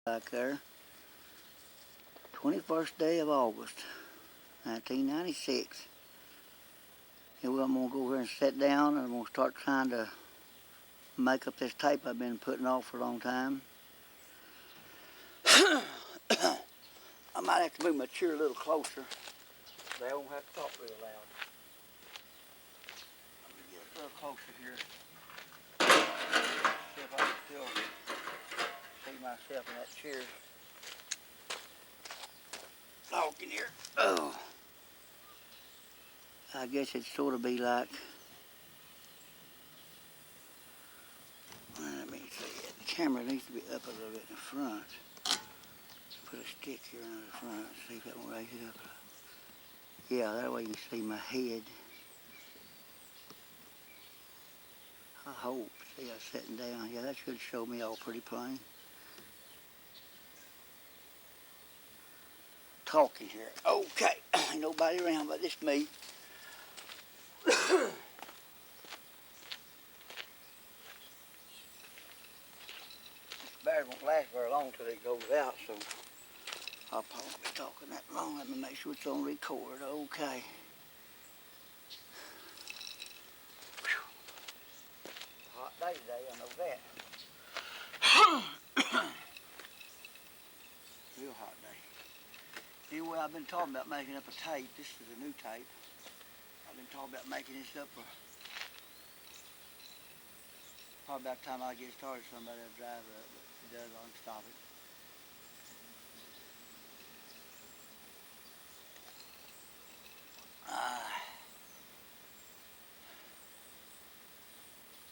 Back there. 21st day of August, 1996. And I'm going to go here and sit down and I'm going to start trying to make up this tape I've been putting off for a long time. I might have to move my chair a little closer. But I won't have to talk real loud. Let me get a little closer here. See if I can still see myself in that chair. Talking here. Oh. I guess it'd sort of be like, let me see it. The camera needs to be up a little bit in the front. Put a stick here in the front, see if that will raise it up. Yeah, that way you can see my head. I hope. See, I'm sitting down. Yeah, that should show me all pretty plain. Talking here. Okay, ain't nobody around but this me. This battery won't last very long till it goes out, so I'll probably be talking that long. Let me make sure it's on record. Okay. Whew. Hot day today, I know that. Real hot day. Anyway, I've been talking about making up a tape. This is a new tape. I've been talking about making this up for probably about the time I get started. Somebody will drive it up, but if it does, I'll stop it.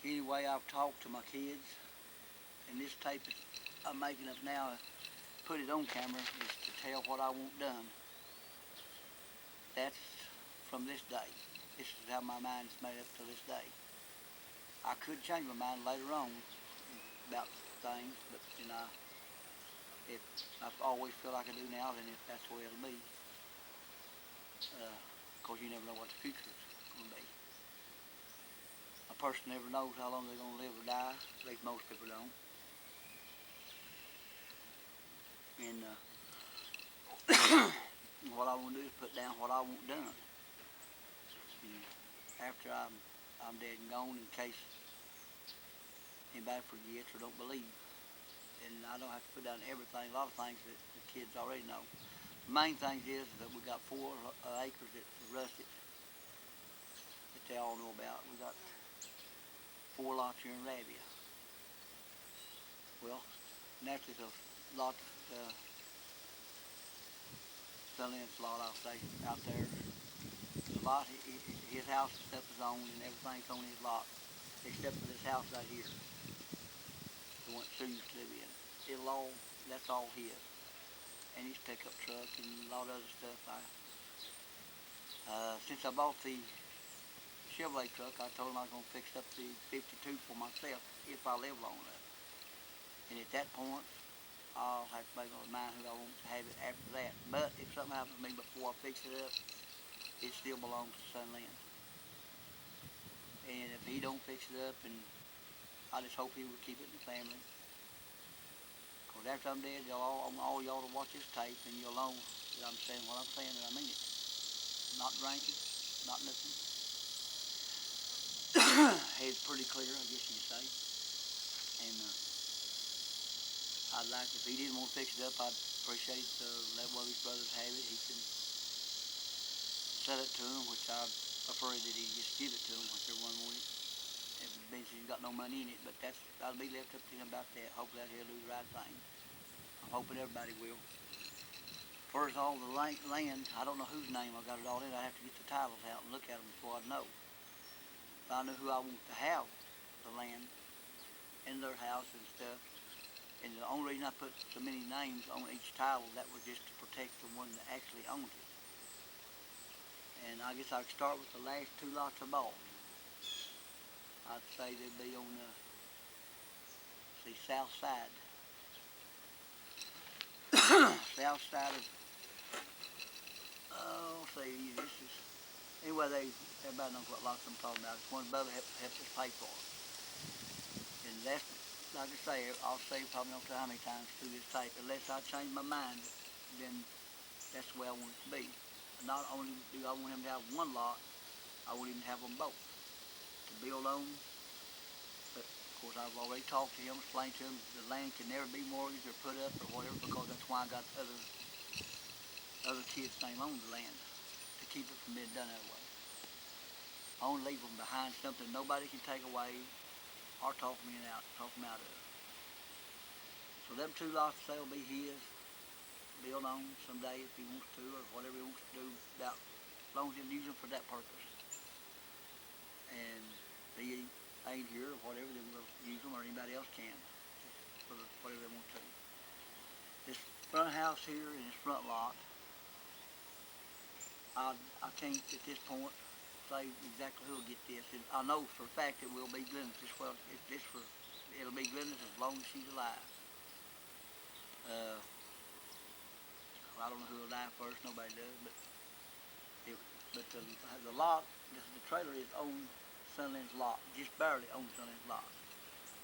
Anyway, I've talked to my kids, and this tape I'm making up now, put it on camera, is to tell what I want done. That's from this day. This is how my mind is made up to this day. I could change my mind later on about things, but if I always feel like I do now, then if that's the way it'll be. Of course, you never know what the future is going to be. A person never knows how long they're going to live or die. At least most people don't. And what I want to do is put down what I want done. And after I'm dead and gone, in case anybody forgets or don't believe. And I don't have to put down everything, a lot of things that the kids already know. The main thing is that we got 4 acres that's rusted that they all know about. We got 4 lots here in Rabia. Well, naturally the lot that Sullivan's lot, I'll say, out there. The lot, his house and stuff is on, and everything's on his lot, except for this house right here, the one Sue used to live in. That's all his. And his pickup truck and a lot of other stuff. Since I bought the Chevrolet truck, I told him I was going to fix up the 52 for myself if I live long enough. And at that point, I'll have to make up my mind who I want to have it after that. But if something happens to me before I fix it up, it still belongs to Son Lynn. And if he don't fix it up, and I just hope he will keep it in the family. Because after I'm dead, all y'all will watch this tape, and you'll know that I'm saying what I'm saying, and I mean it. Not drinking, not nothing. Head's pretty clear, I guess you could say. And I'd like, if he didn't want to fix it up, I'd appreciate let one of his brothers have it. He can sell it to him, which I prefer that he just give it to him, whichever one wanted it. If it means he's got no money in it, but that'll be left up to him about that. Hopefully he'll do the right thing. I'm hoping everybody will. First of all, the land, I don't know whose name I got it all in. I have to get the titles out and look at them before I know. If I knew who I want to have the land in their house and stuff, and the only reason I put so many names on each title, that was just to protect the one that actually owned it. And I guess I'd start with the last 2 lots I bought. I'd say they'd be on the south side. South side of, this is, anyway, everybody knows what lots I'm talking about. It's one Bubba helped us pay for. And that's like I say, I'll say probably don't know how many times through this tape, unless I change my mind, then that's the way I want it to be. Not only do I want him to have one lot, I want him to have them both to build on. But of course, I've already talked to him, explained to him the land can never be mortgaged or put up or whatever, because that's why I got other kids' name on the land, to keep it from being done that way. I want to leave them behind something nobody can take away or talk them out of. So them 2 lots of sale will be his, build on someday if he wants to, or whatever he wants to do, about, as long as he'll use them for that purpose. And he ain't here or whatever, then we'll use them, or anybody else can, just for whatever they want to. This front house here and this front lot, I can't at this point say exactly who'll get this. And I know for a fact it will be Glenda's. It'll be Glenda's as long as she's alive. I don't know who'll die first. Nobody does, but the lot, the trailer is on Sunland's lot, just barely on Sunland's lot.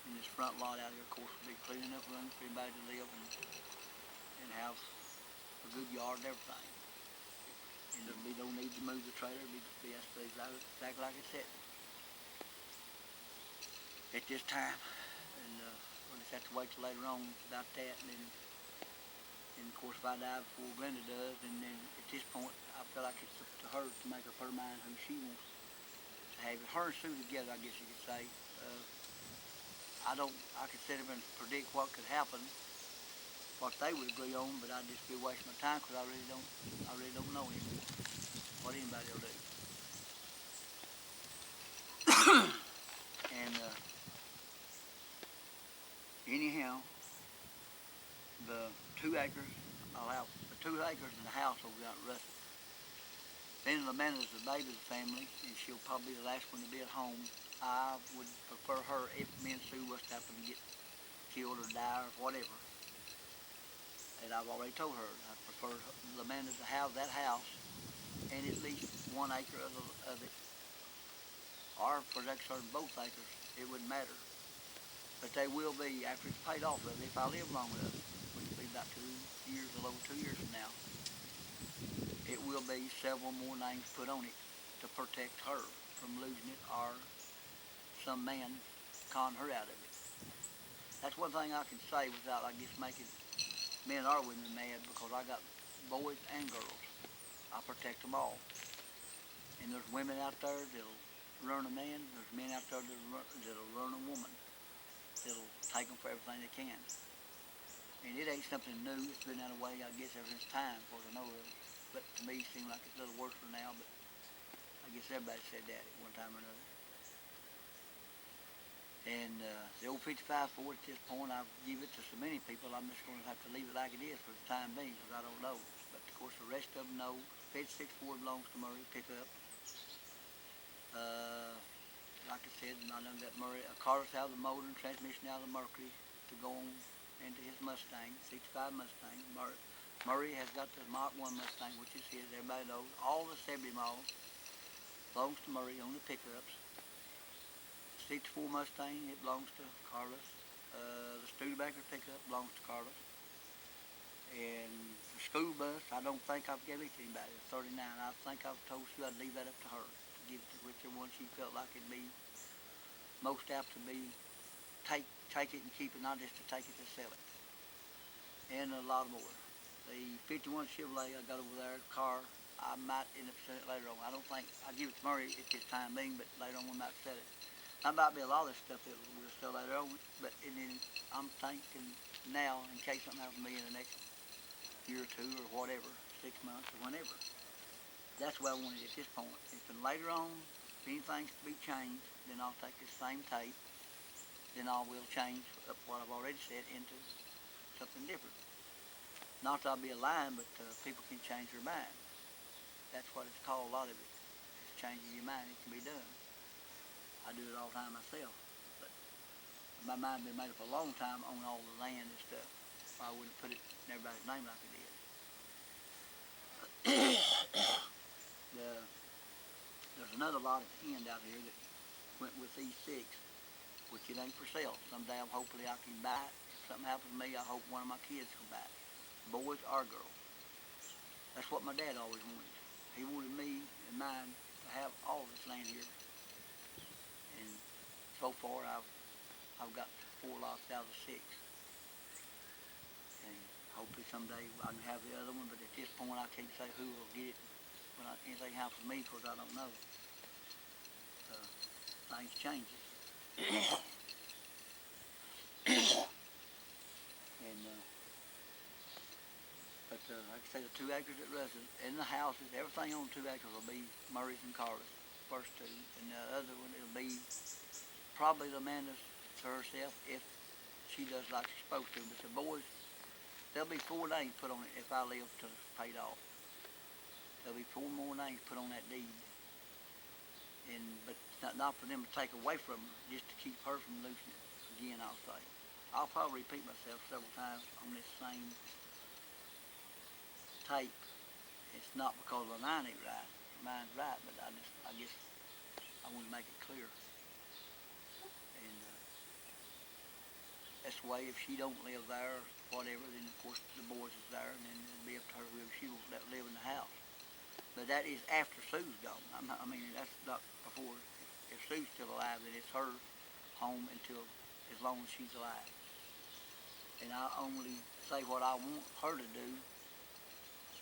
And this front lot out here, of course, will be clean enough room for anybody to live and have a good yard and everything. And we don't need to move the trailer. It'll be exactly like it said at this time. And we'll just have to wait till later on about that. And of course, if I die before Glenda does, and then at this point, I feel like it's up to her to make up her mind who she wants to have it. Her and Sue together, I guess you could say. I could sit up and predict what could happen, what they would agree on, but I'd just be wasting my time because I really don't know what anybody will do. And anyhow, the 2 acres, I'll have the 2 acres and the house over there at Russet. Then Amanda's the baby of the family, and she'll probably be the last one to be at home. I would prefer her if me and Sue was to happen to get killed or die or whatever. And I've already told her I prefer Amanda to have that house and at least 1 acre of it. Or for that certain both acres, it wouldn't matter. But they will be, after it's paid off of it, if I live long enough, which will be about 2 years, a little over 2 years from now, it will be several more names put on it to protect her from losing it or some man con her out of it. That's one thing I can say without, I guess, making men or women mad, because I got boys and girls. I protect them all. And there's women out there that'll run a man. There's men out there that'll run a woman. That'll take them for everything they can. And it ain't something new. It's been that way, I guess, ever since time, for I know of. But to me, it seems like it's a little worse for now, but I guess everybody said that at one time or another. And the old 55 Ford at this point, I've given it to so many people, I'm just going to have to leave it like it is for the time being, because I don't know. But of course, the rest of them know. 56 Ford belongs to Murray, pickup. Like I said, I know that Murray, Carter's out of the motor and transmission out of the Mercury to go on into his Mustang, 65 Mustang. Murray has got the Mach 1 Mustang, which is his, everybody knows. All the 70 models belongs to Murray on the pickups. 64 Mustang, it belongs to Carlos. The Studebaker pickup belongs to Carlos. And the school bus, I don't think I've given it to anybody, the 39. I think I've told Sue I'd leave that up to her, to give it to whichever one she felt like it'd be most apt to be, take it and keep it, not just to take it to sell it. And a lot more. The 51 Chevrolet I got over there, car, I might end up selling it later on. I don't think, I'll give it to Murray at this time being, but later on we might sell it. There might be a lot of this stuff that we'll sell later on, but and then I'm thinking now, in case something happens to me in the next year or 2 or whatever, 6 months or whenever. That's what I wanted at this point. If later on, if anything's to be changed, then I'll take this same tape, then I will change up what I've already said into something different. Not that I'll be a lying, but people can change their mind. That's what it's called, a lot of it. It's changing your mind. It can be done. I do it all the time myself. But my mind been made up a long time on all the land and stuff. I wouldn't put it in everybody's name like I did. There's another lot at the end out here that went with these 6. which it ain't for sale. Someday, hopefully, I can buy it. If something happens to me, I hope one of my kids can buy it, boys or girls. That's what my dad always wanted. He wanted me and mine to have all this land here, and so far, I've got 4 lots out of the 6, and hopefully someday I can have the other one. But at this point, I can't say who will get it when anything happens to me, because I don't know. Things changes. And like I say, the 2 acres at Ruston, in the houses, everything on 2 acres will be Murray's and Carla's, first 2, and the other one it'll be probably Amanda's to herself if she does like she's supposed to. But the boys, there'll be 4 names put on it if I live till it's paid off. There'll be 4 more names put on that deed. But not for them to take away from her, just to keep her from losing it. Again, I'll say. I'll probably repeat myself several times on this same tape. It's not because mine ain't right. Mine's right, but I guess I want to make it clear. And that's the way. If she don't live there or whatever, then of course the boys is there, and then it'll be up to her whether she wants to live in the house. But that is after Sue's gone. I mean, that's not before. If Sue's still alive, then it's her home until as long as she's alive. And I only say what I want her to do.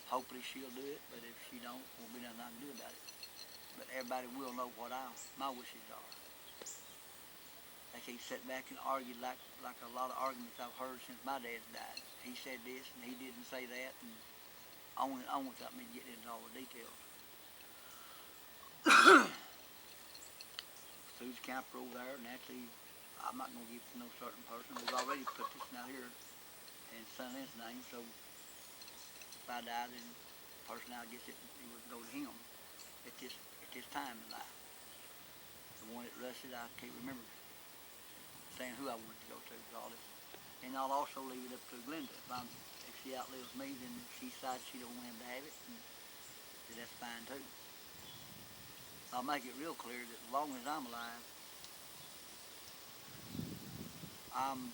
Hopefully she'll do it, but if she don't, won't be nothing I can do about it. But everybody will know what my wishes are. They can't sit back and argue like a lot of arguments I've heard since my dad died. He said this and he didn't say that, and on without me getting into all the details. Sue's camper over there, and actually, I'm not going to give it to no certain person. We've already put this out here in son-in-law's name, so if I die, then the person I guess it would go to him at this time in life. The one that Rusted, I can't remember saying who I wanted to go to. All this. And I'll also leave it up to Glenda. If she outlives me, then she decides she don't want him to have it, and that's fine too. I'll make it real clear that as long as I'm alive, I'm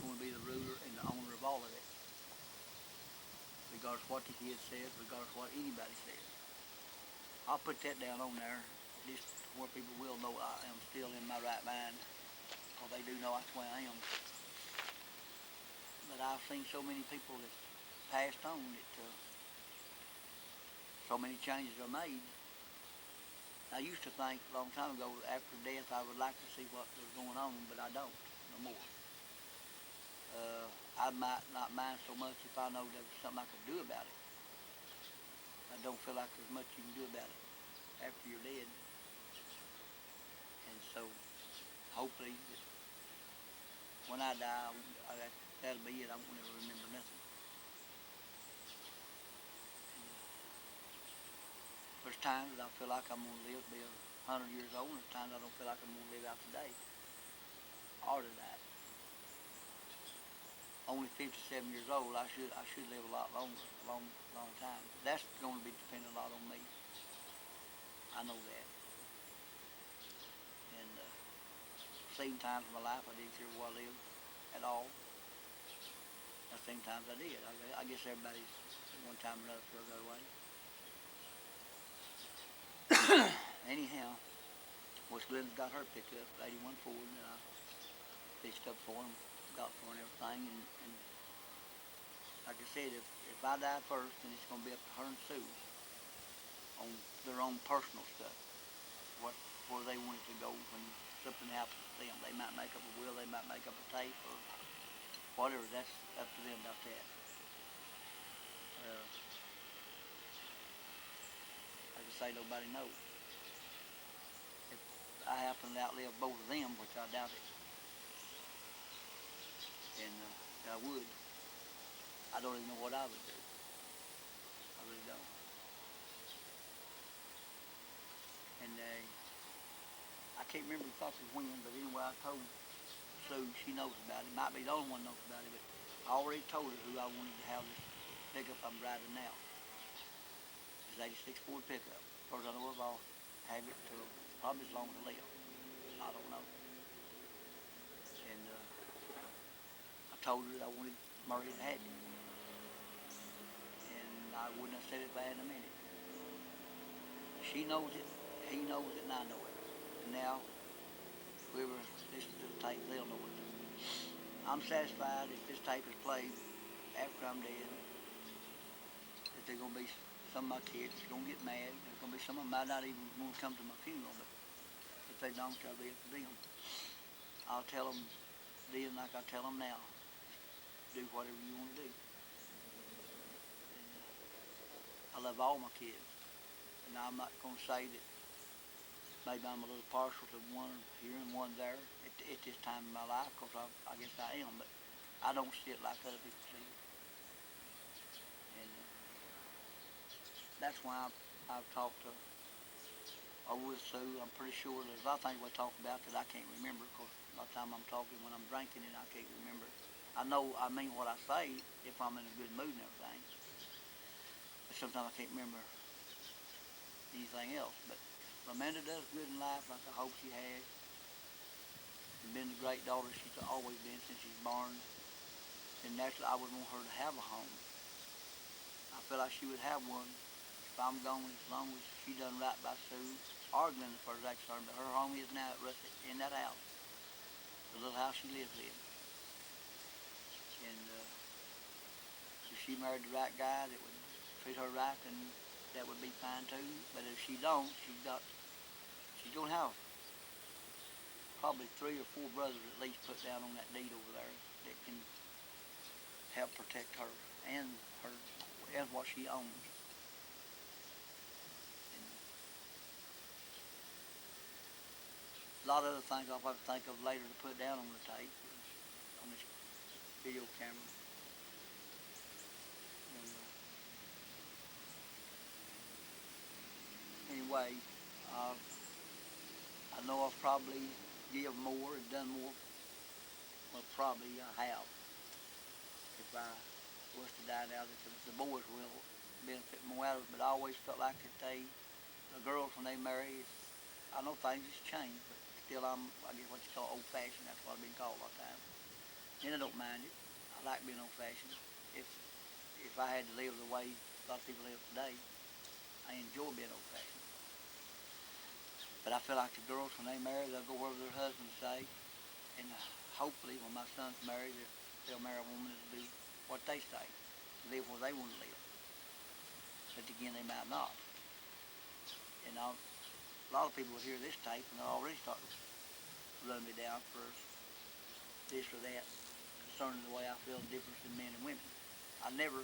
going to be the ruler and the owner of all of it, regardless of what the kid says, regardless of what anybody says. I'll put that down on there, just where people will know I am still in my right mind, because they do know that's the way I am. But I've seen so many people that passed on that so many changes are made. I used to think a long time ago, after death, I would like to see what was going on, but I don't no more. I might not mind so much if I know there was something I could do about it. I don't feel like there's much you can do about it after you're dead. And so, hopefully, when I die, that'll be it. I won't ever remember nothing. There's times that I feel like I'm going to live to be 100 years old, and there's times I don't feel like I'm going to live out today or to that. Only 57 years old, I should live a lot longer, long time. That's going to be depending a lot on me. I know that. And same times in my life I didn't care where I lived at all. The same times I did. I guess everybody's at one time or another feels that way. Anyhow, Glenda's got her picked up, 81 Ford, that I fixed up for him, got for him and everything. And like I said, if I die first, then it's going to be up to her and Sue on their own personal stuff, where they want it to go when something happens to them. They might make up a will, they might make up a tape, or whatever. That's up to them about that. Like I say, nobody knows. If I happen to outlive both of them, which I doubt it, and I would, I don't even know what I would do. I really don't. And I can't remember exactly when, but anyway, I told Sue, she knows about it. Might be the only one knows about it, but I already told her who I wanted to have this pickup I'm driving now. It's 86 Ford pickup. As far as I know of, I'll have it till probably as long as I live. I don't know. told her that I wanted Murray to have it. And I wouldn't have said it if I hadn't meant it. She knows it, he knows it, and I know it. And now, whoever listens to the tape, they'll know it. I'm satisfied if this tape is played after I'm dead, that there's going to be some of my kids going to get mad. There's going to be some of them might not even want to come to my funeral, but if they don't, I'll be up to them. I'll tell them then like I tell them now. Do whatever you want to do. And, I love all my kids. And I'm not going to say that maybe I'm a little partial to one here and one there at this time in my life, because I guess I am, but I don't see it like other people see it. And that's why I've talked to with Sue. I'm pretty sure there's a lot of things we talk about that I can't remember, because a lot of time I'm talking when I'm drinking and I can't remember. I know I mean what I say if I'm in a good mood and everything, but sometimes I can't remember anything else. But Amanda does good in life, like I hope she has. And been the great daughter she's always been since she's born. And naturally, I would want her to have a home. I feel like she would have one if I'm gone, as long as she done right by Sue or Glenda for that concerned. But her home is now at Russet, in that house, the little house she lives in. And if she married the right guy that would treat her right, then that would be fine too. But if she don't, she's gonna have probably 3 or 4 brothers at least put down on that deed over there that can help protect her and what she owns. And a lot of other things I'll have to think of later to put down on the tape, on this video camera. And, anyway, I know I've probably give more and done more. Well, probably I have. If I was to die now, that the boys will benefit more out of it. But I always felt like that the girls when they marry, I know things has changed, but still I guess what you call old-fashioned. That's what I've been called a lot of times. And I don't mind it. I like being old-fashioned. If I had to live the way a lot of people live today, I enjoy being old-fashioned. But I feel like the girls, when they marry, they'll go wherever their husbands say. And hopefully, when my son's married, they'll marry a woman that'll do what they say, live where they want to live. But again, they might not. And a lot of people will hear this tape and they'll already start running me down for this or that concerning the way I feel the difference in men and women. I never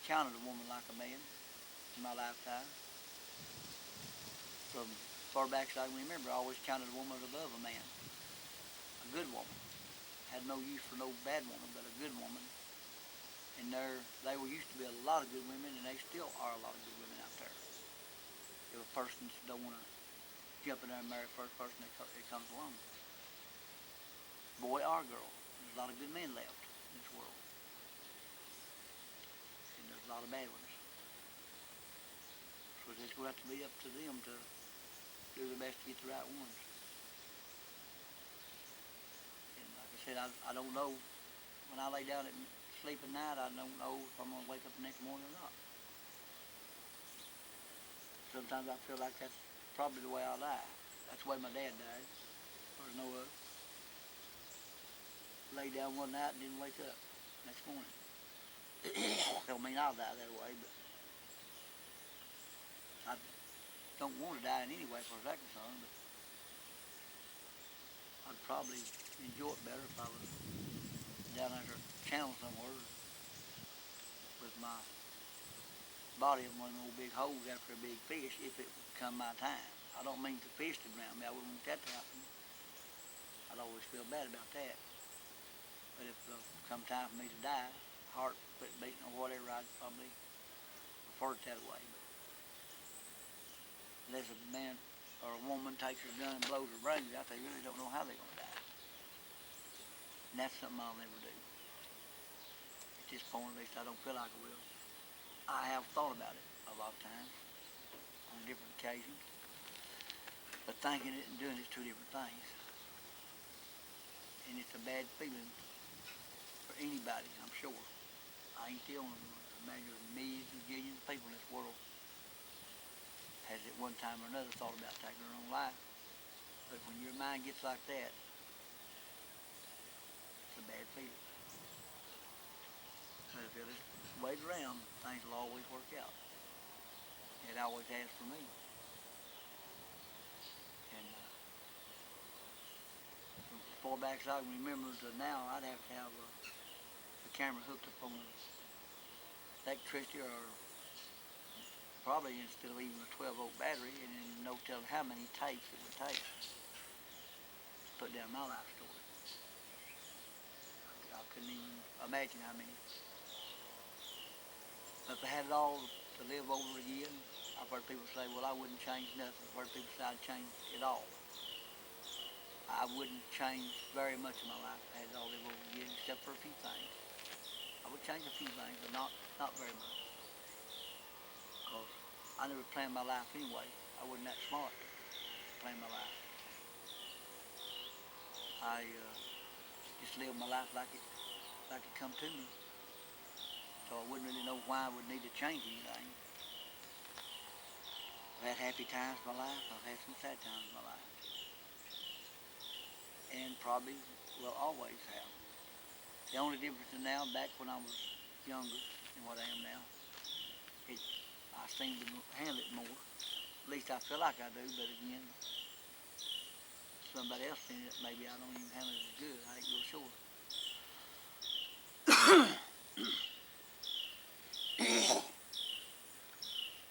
counted a woman like a man in my lifetime. From far back as I can remember, I always counted a woman above a man. A good woman. Had no use for no bad woman, but a good woman. And they were used to be a lot of good women, and they still are a lot of good women out there. If a person don't want to jump in there and marry the first person that comes along. Boy or girl, there's a lot of good men left in this world. And there's a lot of bad ones. So it's going to have to be up to them to do their best to get the right ones. And like I said, I don't know. When I lay down and sleep at night, I don't know if I'm going to wake up the next morning or not. Sometimes I feel like that's probably the way I'll die. That's the way my dad died. There's no lay down one night and didn't wake up next morning. Don't mean I'll die that way, but I don't want to die in any way for that concern, but I'd probably enjoy it better if I was down under a channel somewhere with my body in one of those big holes after a big fish if it would come my time. I don't mean the fish to drown me. I wouldn't want that to happen. I'd always feel bad about that. But if it come time for me to die, heart quit beating or whatever, I'd probably prefer it that way. But unless a man or a woman takes her gun and blows her brains out, they really don't know how they're going to die. And that's something I'll never do. At this point, at least, I don't feel like I will. I have thought about it a lot of times on different occasions. But thinking it and doing it is two different things. And it's a bad feeling anybody, I'm sure. I ain't the only one. I imagine there's millions and billions of people in this world has at one time or another thought about taking their own life. But when your mind gets like that, it's a bad feeling. So if you just wait around, things will always work out. It always has for me. And from as far back as I can remember to now, I'd have to have a camera hooked up on electricity or probably instead of even a 12-volt battery, and then no telling how many tapes it would take to put down my life story. I couldn't even imagine how many. But if I had it all to live over again, I've heard people say, well, I wouldn't change nothing. I've heard people say I'd change it all. I wouldn't change very much of my life if I had it all to live over again, except for a few things. I would change a few things, but not very much. Because I never planned my life anyway. I wasn't that smart to plan my life. I just lived my life like it come to me. So I wouldn't really know why I would need to change anything. I've had happy times in my life. I've had some sad times in my life. And probably will always have. The only difference is now, back when I was younger than what I am now, I seem to handle it more. At least I feel like I do, but again, somebody else in it, maybe I don't even handle it as good. I ain't real sure.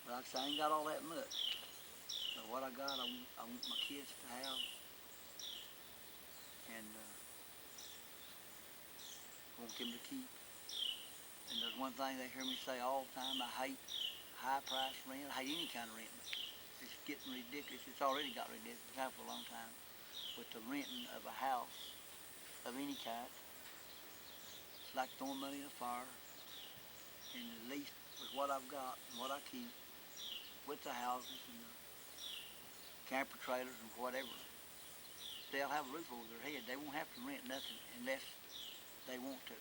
But like I say, I ain't got all that much. So what I got, I want my kids to have. And I want them to keep. And there's one thing they hear me say all the time, I hate high price rent. I hate any kind of rent. It's getting ridiculous. It's already got ridiculous. It's happened for a long time. With the renting of a house of any kind, it's like throwing money in a fire. And at least with what I've got and what I keep, with the houses and the camper trailers and whatever, they'll have a roof over their head. They won't have to rent nothing unless they want to.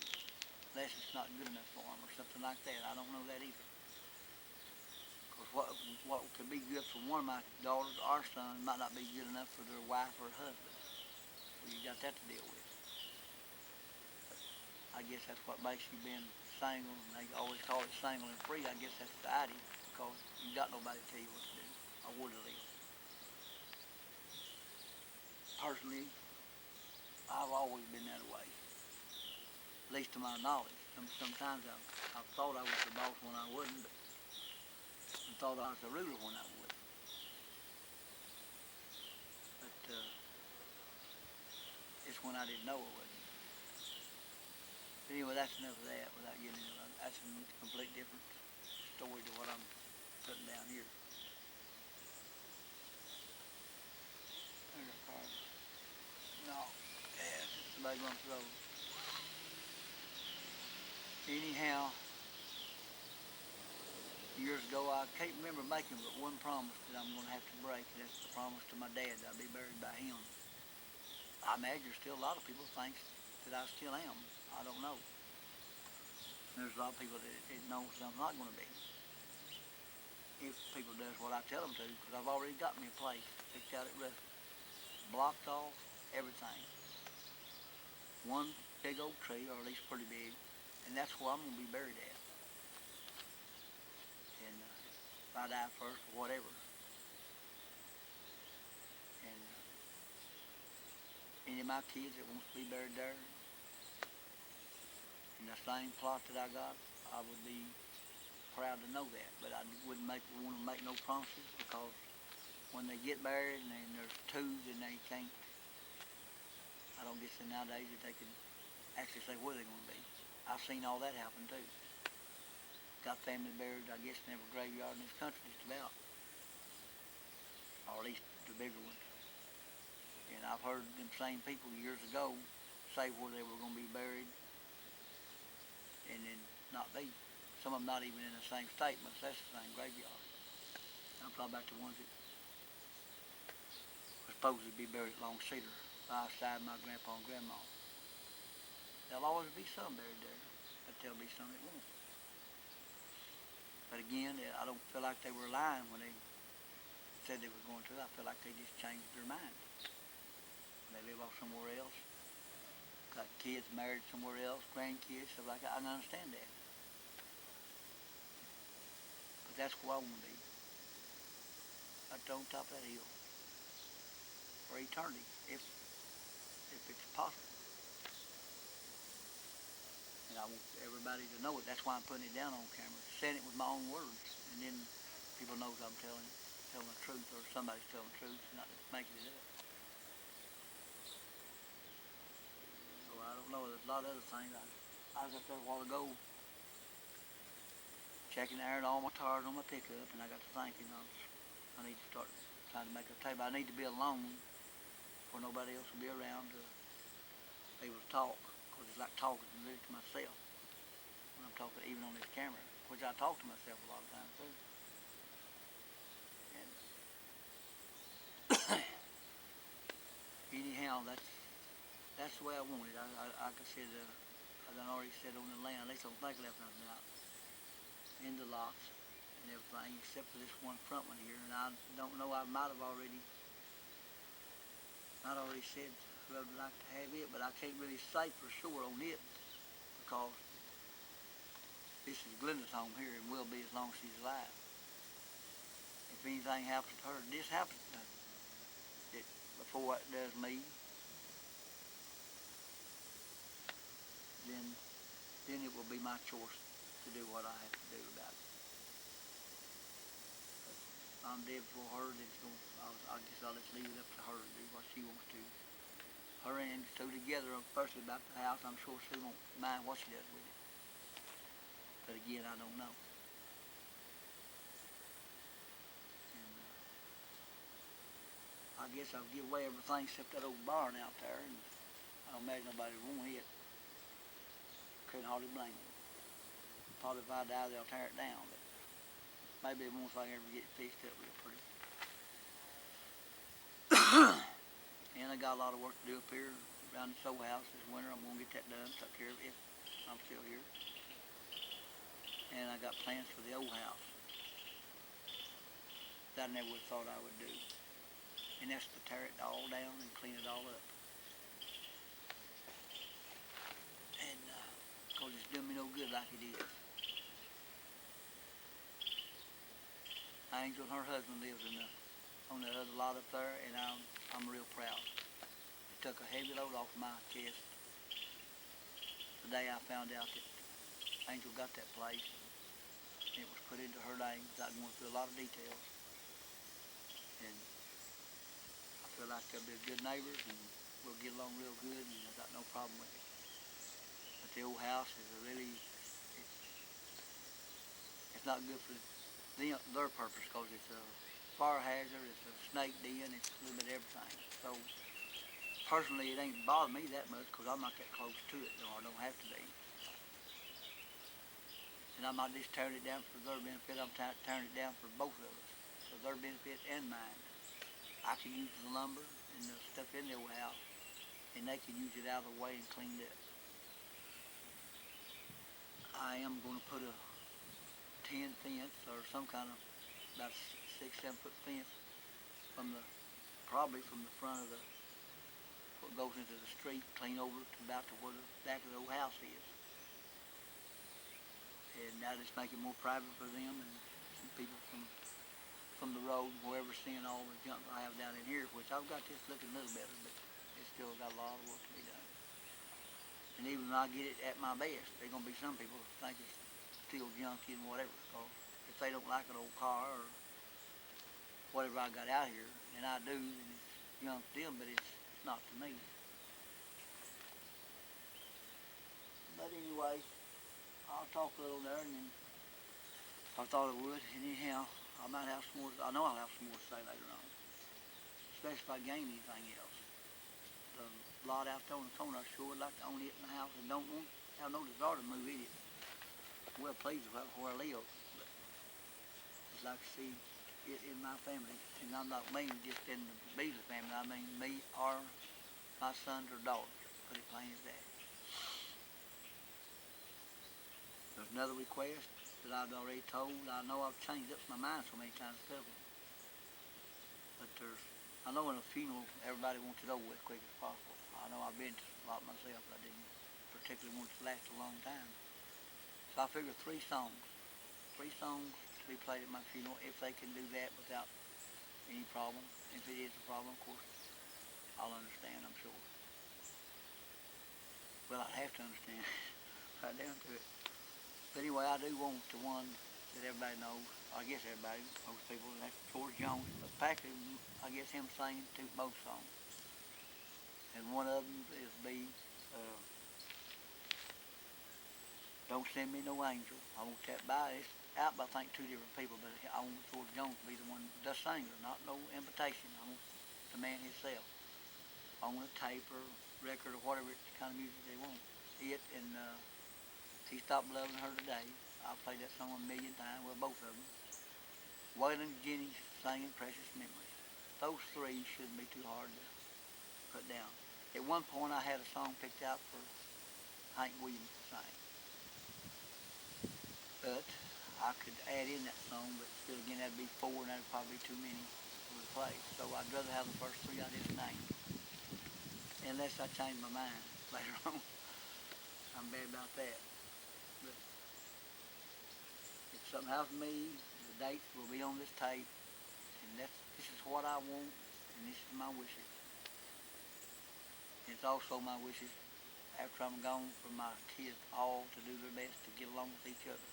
Unless it's not good enough for them or something like that. I don't know that either. Because what could be good for one of my daughters or sons might not be good enough for their wife or husband. So you got that to deal with. But I guess that's what makes you being single, and they always call it single and free. I guess that's the idea, because you got nobody to tell you what to do or where to live. Personally, I've always been that way, at least to my knowledge. Sometimes I've thought I was the boss when I wasn't, but I thought I was the ruler when I wasn't. But it's when I didn't know I wasn't. But anyway, that's enough of that without getting into it. That's a complete different story to what I'm putting down here. There's a car. No, yeah, somebody going through. Anyhow, years ago, I can't remember making but one promise that I'm going to have to break, and that's the promise to my dad that I'll be buried by him. I imagine there's still a lot of people think that I still am. I don't know. And there's a lot of people that knows that I'm not going to be. If people does what I tell them to, because I've already got me a place picked out at Ruston, blocked off, everything. One big oak tree, or at least pretty big, and that's where I'm going to be buried at. And if I die first or whatever. And any of my kids that wants to be buried there, in the same plot that I got, I would be proud to know that. But I wouldn't want to make no promises, because when they get married and then there's two, then they can't. I don't guess that nowadays that they could actually say where they're going to be. I've seen all that happen too. Got family buried, I guess, in every graveyard in this country, just about, or at least the bigger ones. And I've heard them same people years ago say where they were going to be buried, and then not be. Some of them not even in the same state, but that's the same graveyard. I'm talking about the ones that were supposed to be buried at Long Cedar, by the side of my grandpa and grandma. There'll always be some buried there, but there'll be some that won't. But again, I don't feel like they were lying when they said they were going to. I feel like they just changed their mind. They live off somewhere else, got kids married somewhere else, grandkids, stuff like that. I can understand that. But that's where I want to be. Up there on top of that hill. For eternity, if it's possible. And I want everybody to know it. That's why I'm putting it down on camera. Saying it with my own words. And then people know I'm telling the truth, or somebody's telling the truth, not making it up. So I don't know. There's a lot of other things. I was up there a while ago checking the air and all my tires on my pickup, and I got to thinking I need to start trying to make a table. I need to be alone where nobody else will be around to be able to talk, because it's like talking to myself when I'm talking, even on this camera, which I talk to myself a lot of times too. And anyhow, that's the way I want it. Like I said, I done already said on the land, they don't think I left nothing out in the lots and everything, except for this one front one here. And I don't know, I might have already said who I'd like to have it, but I can't really say for sure on it, because this is Glenda's home here and will be as long as she's alive. If anything happens to her, this happens to her, before it does me, then it will be my choice to do what I have to do about it. If I'm dead before her, then I guess I'll just leave it up to her to do what she wants to. Her and Sue together, especially about the house, I'm sure Sue won't mind what she does with it. But again, I don't know. And I guess I'll give away everything except that old barn out there, and I don't imagine nobody won't hit. Couldn't hardly blame them. Probably if I die, they'll tear it down, but maybe it won't if I ever get fixed up real pretty. And I got a lot of work to do up here around this old house this winter. I'm going to get that done, took care of it if I'm still here. And I got plans for the old house that I never would have thought I would do. And that's to tear it all down and clean it all up. And because it's doing me no good like it is. Angel and her husband lives on the other lot up there, and I'm real proud. It took a heavy load off my chest the day I found out that Angel got that place. It was put into her name without going through a lot of details. And I feel like they'll be good neighbors, and we'll get along real good, and I've got no problem with it. But the old house is it's not good for their purpose, because it's a fire hazard, it's a snake den, it's a little bit of everything. So personally, it ain't bothered me that much, because I'm not that close to it, or I don't have to be. And I'm not just tearing it down for their benefit, I'm tearing it down for both of us, for their benefit and mine. I can use the lumber and the stuff in the old house, and they can use it out of the way and clean it up. I am going to put a tin fence or some kind of about 6-7 foot fence probably from the front of what goes into the street, clean over to about to where the back of the old house is. And now just make it more private for them and some people from the road, whoever's seeing all the junk I have down in here, which I've got this looking a little better, but it's still got a lot of work to be done. And even when I get it at my best, there's going to be some people who think it's still junky and whatever, because if they don't like an old car or whatever I got out here, and I do, and it's junk to them, but it's not to me. But anyway, I'll talk a little there, and then I thought I would, and anyhow, I might have some more, I know I'll have some more to say later on, especially if I gain anything else. The lot out there on the corner, I sure would like to own it in the house, and don't want to have no desire to move in it. Well pleased with where I live, but just like to see it in my family, and I'm not mean just in the Beasley family, I mean me or my sons or daughters, put it plain as that. There's another request that I've already told. I know I've changed up my mind so many times, but I know in a funeral, everybody wants it over with as quick as possible. I know I've been to a lot myself, but I didn't particularly want it to last a long time. So I figured three songs to be played at my funeral, if they can do that without any problem. If it is a problem, of course, I'll understand, I'm sure. Well, I'd have to understand, right down to it. But anyway, I do want the one that everybody knows. I guess everybody, most people, and that's George Jones. But Patrick, I guess him singing both songs. And one of them is uh, Don't Send Me No Angel. I want that by, it's out by, I think, two different people, but I want George Jones to be the one, the singer, not no invitation. I want the man himself on a tape or record or whatever kind of music they want. It and He Stopped Loving Her Today. I've played that song a million times, well, both of them. Waylon Jennings singing Precious Memories. Those three shouldn't be too hard to put down. At one point, I had a song picked out for Hank Williams to sing. But I could add in that song, but still again, that'd be four, and that'd probably be too many to play. So I'd rather have the first three I just named, unless I change my mind later on. I'm bad about that. But if something happens to me, the dates will be on this tape, and this is what I want, and this is my wishes. And it's also my wishes after I'm gone for my kids all to do their best to get along with each other.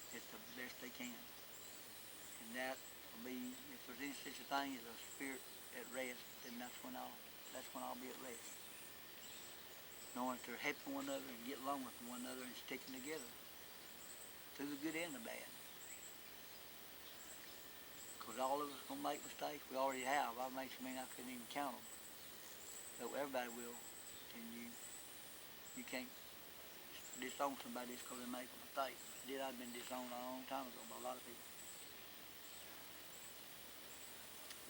It's the best they can. And that will be, if there's any such a thing as a spirit at rest, then that's when I'll be at rest. Knowing that they're helping one another and get along with one another and sticking together through the good and the bad. Because all of us are going to make mistakes. We already have. I've made so many I couldn't even count them. But everybody will. And you can't disown somebody just because they make a mistake. I've been disowned a long time ago by a lot of people.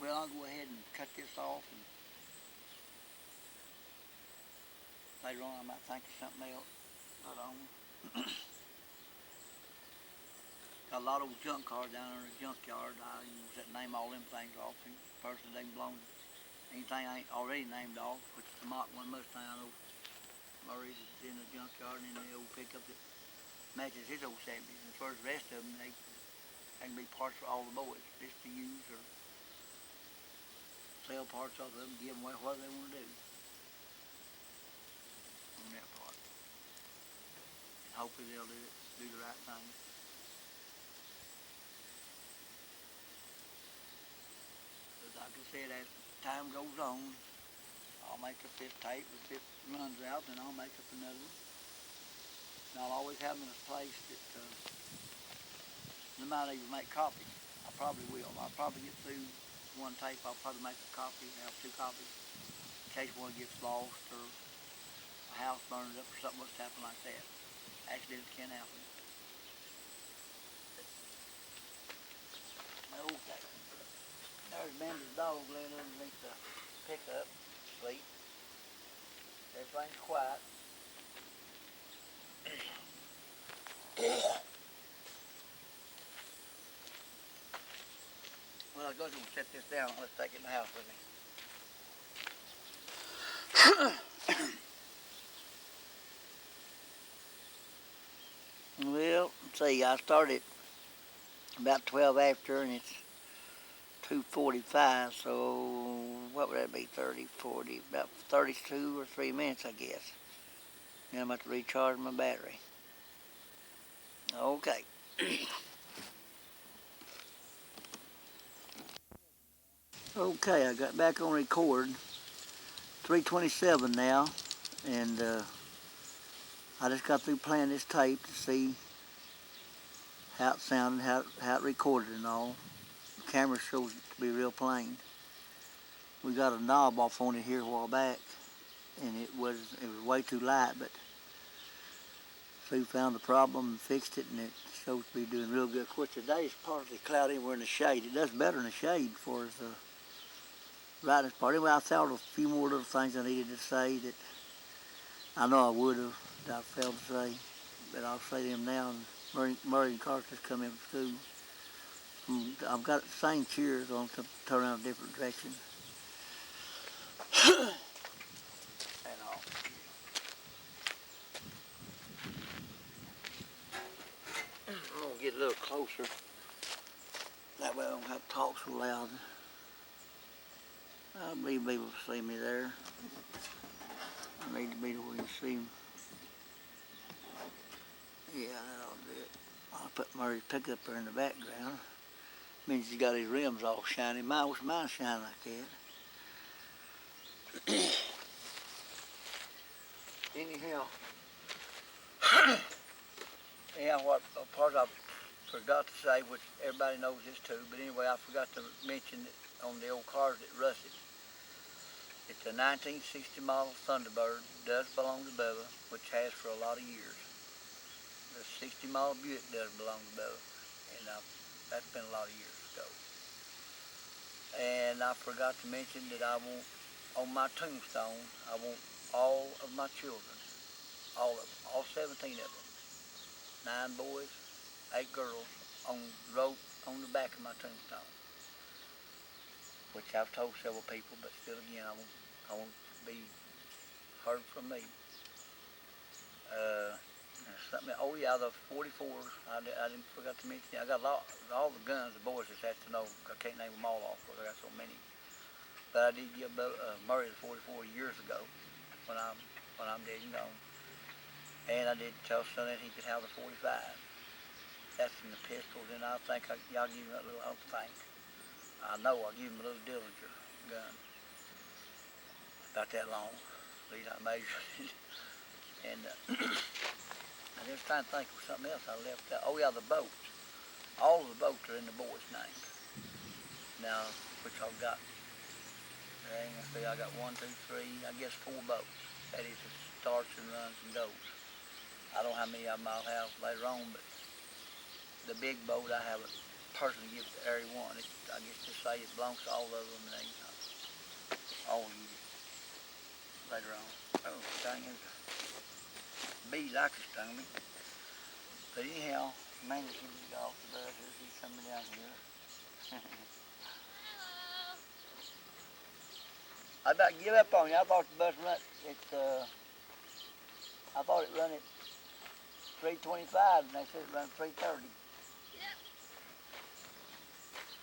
Well, I'll go ahead and cut this off, and later on I might think of something else. But got a lot of old junk cars down there in the junkyard. I just name all them things off. And the person that ain't blown anything I ain't already named off, which is the Mach 1 Mustang. I know Murray's is in the junkyard, and then the old pickup that matches his old 70s. And for the rest of them, they can be parts for all the boys, just to use or sell parts of them, give them away, whatever they want to do on that part. And hopefully they'll do the right thing. But like I said, as time goes on, I'll make a fifth tape. If it runs out, then I'll make up another one. And I'll always have them in a place that they might even make copies. I probably will. I'll probably get through one tape. I'll probably make a copy, have two copies, in case one gets lost or a house burns up or something must happen like that. Accidents can happen. Okay. There's Bender's dog laying underneath the pickup, asleep. Everything's quiet. Well, I was going to set this down. Let's take it in the house with me. Well, see, I started about 12 after, and it's 2:45, so what would that be, 30, 40, about 32 or 3 minutes, I guess. Then I'm about to recharge my battery. Okay. Okay, I got back on record. 3:27 now, and I just got through playing this tape to see how it sounded, how it recorded and all. The camera shows it to be real plain. We got a knob off on it here a while back, and it was way too light, but Sue found the problem and fixed it, and it shows to be doing real good. Of course, today it's partly cloudy and we're in the shade. It does better in the shade for us brightness part. Anyway, I thought of a few more little things I needed to say that I know I would have that I failed to say, but I'll say them now. And Murray and Carter just come in from school. I've got the same cheers on to turn around a different direction. And I'm gonna get a little closer. That way I don't have to talk so loud. I believe people will see me there. I need to be where you see me. Yeah, that'll do it. I'll put Murray's pickup there in the background. Means he's got his rims all shiny. Mine shine like that. Anyhow, yeah, what part I forgot to say, which everybody knows this too, but anyway, I forgot to mention that on the old cars that rusted. It's a 1960 model Thunderbird, does belong to Bubba, which has for a lot of years. The 60 model Buick does belong to Bubba, and that's been a lot of years ago. And I forgot to mention that I want, on my tombstone, I want all of my children, all of them, all 17 of them, 9 boys, 8 girls, wrote on the back of my tombstone, which I've told several people, but still again, I want to be heard from me. Something. Oh yeah, the 44s. I didn't forgot to mention. I got all the guns. The boys just have to know. I can't name them all off because I got so many. But I did give Murray the 44 years ago when I'm dead and gone. And I did tell Sonny that he could have the 45. That's in the pistols, and I think y'all give him a little. I don't think. I know I'll give him a little Dillinger gun. About that long. At least I measured it. And I was trying to think of something else I left out. Oh yeah, the boats. All of the boats are in the boys' names. Now, which I've got. Let's see, I got 1, 2, 3, I guess 4 boats. That is, it starts and runs and goes. I don't know how many of them I'll have later on, but the big boat I haven't personally given to every one. I guess just say it belongs to all of them, and they all use it later on. Oh, dang it. Bees like to stung me. But anyhow, man, he got off the bus. He's coming down here. I about give up on you. I thought the bus run I thought it run at 3:25, and they said it run 3:30. Yeah.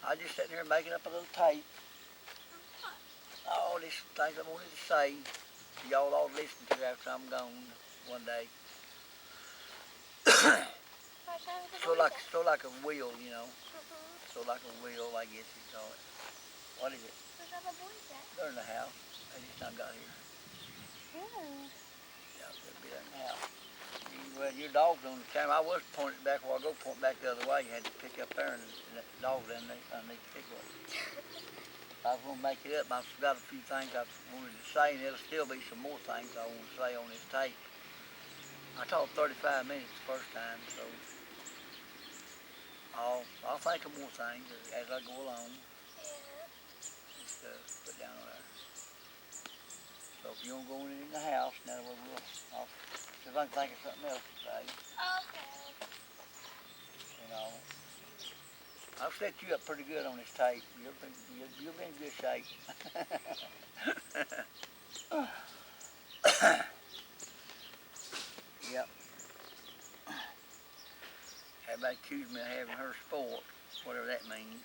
I just sitting here making up a little tape. All these things I wanted to say. Y'all all listen to after I'm gone one day. so like a wheel, you know. So like a wheel, I guess you call it. What is it? They're in the house. They just not got here. Yeah, they'll be there in the house. Well, your dog's on the camera. I was pointing back while I go point back the other way. You had to pick up there, and the dog's in there. I need to pick up. I was going to make it up. I've got a few things I wanted to say, and there'll still be some more things I want to say on this tape. I talked 35 minutes the first time, so I'll think of more things as I go along. Just put down there. So if you don't go in the house, now I'll see if I can think of something else to say. Okay. You know, I've set you up pretty good on this tape. You'll be in good shape. Yep. Everybody accused me of having her sport, whatever that means.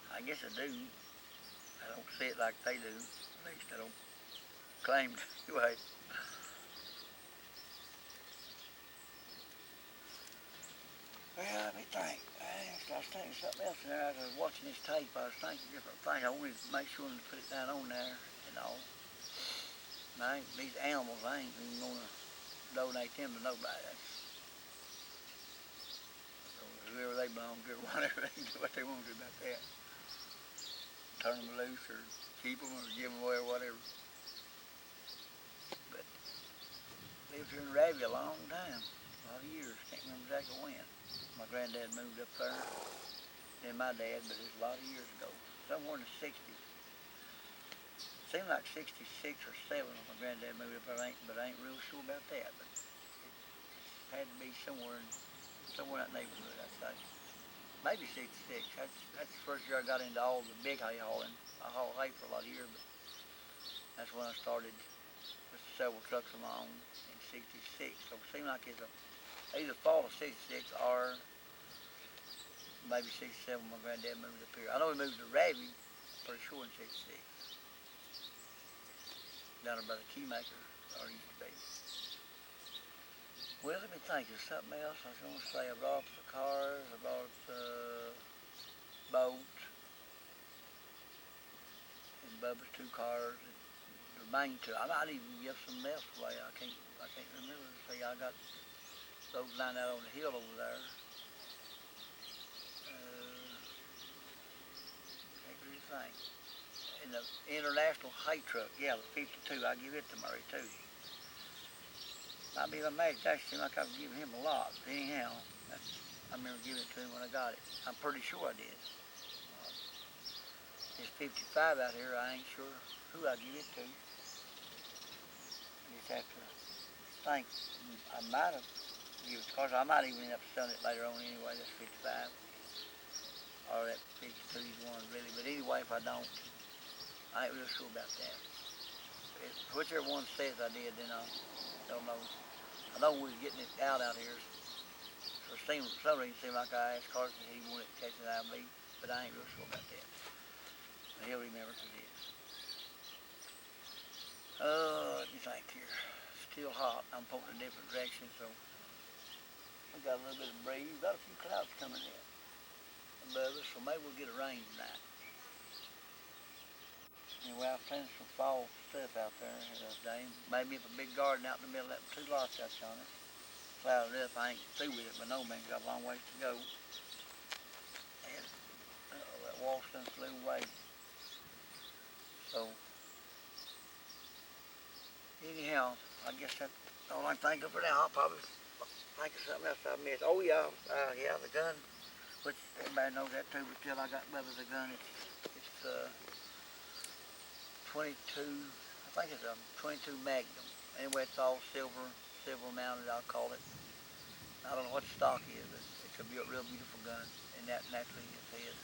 I guess I do. I don't see it like they do. At least I don't claim to anyway. Well, let me think. I was thinking something else in there. As I was watching this tape, I was thinking different things. I wanted to make sure to put it down on there and all. Now, these animals, I ain't even going to donate them to nobody. So whoever they belong to, whatever they do, what they want to do about that. Turn them loose or keep them or give them away or whatever. But lived here in Ravi a long time, a lot of years. Can't remember exactly when. My granddad moved up there, and my dad, but it was a lot of years ago, somewhere in the 60s. seemed like 66 or 7 when my granddad moved up there, but I ain't real sure about that. But it had to be somewhere in that neighborhood, I'd say. Maybe 66. That's the first year I got into all the big hay hauling. I hauled hay for a lot of years, but that's when I started with several trucks of my own in 66. So it seemed like it's either fall of 66 or maybe 67 when my granddad moved up here. I know he moved to Raby, pretty sure in 66. Down there by the Keymaker, or used to be. Well, let me think of something else. I was going to say I brought the cars, I brought boats, and Bubba's 2 cars, the main 2. I might even give some else away. I can't remember. See, I got those lined out on the hill over there. Can't really think. And the International Hay Truck, yeah, the 52, I give it to Murray too. Might be my magic. That seemed like I was giving him a lot. But anyhow, I remember giving it to him when I got it. I'm pretty sure I did. This 55 out here, I ain't sure who I give it to. I just have to think. I might have given it to cars. I might even end up selling it later on anyway, that's 55. Or that 52 is one really. But anyway, if I don't, I ain't real sure about that. Whichever one says I did, then I don't know. I know we was getting it out here. For some reason, it seemed like I asked Carson if he wanted to catch it, I believe, but I ain't real sure about that. But he'll remember if it is. Let me think here. Still hot. I'm pointing a different direction, so we got a little bit of breeze. Got a few clouds coming in above us, so maybe we'll get a rain tonight. Anyway, I planted some fall stuff out there today. Made me up a big garden out in the middle of that 2 lots out yonder. Plowed it up. I ain't through with it, but no man, got a long ways to go. And that Walston flew away. So anyhow, I guess that's all I can think of for now. I'll probably think of something else I missed. Oh yeah, the gun, which everybody knows that too, but still I got Bubba's a gun. It's 22, I think it's a 22 Magnum. Anyway, it's all silver mounted, I'll call it. I don't know what the stock is, but it's a real beautiful gun, and that naturally is his.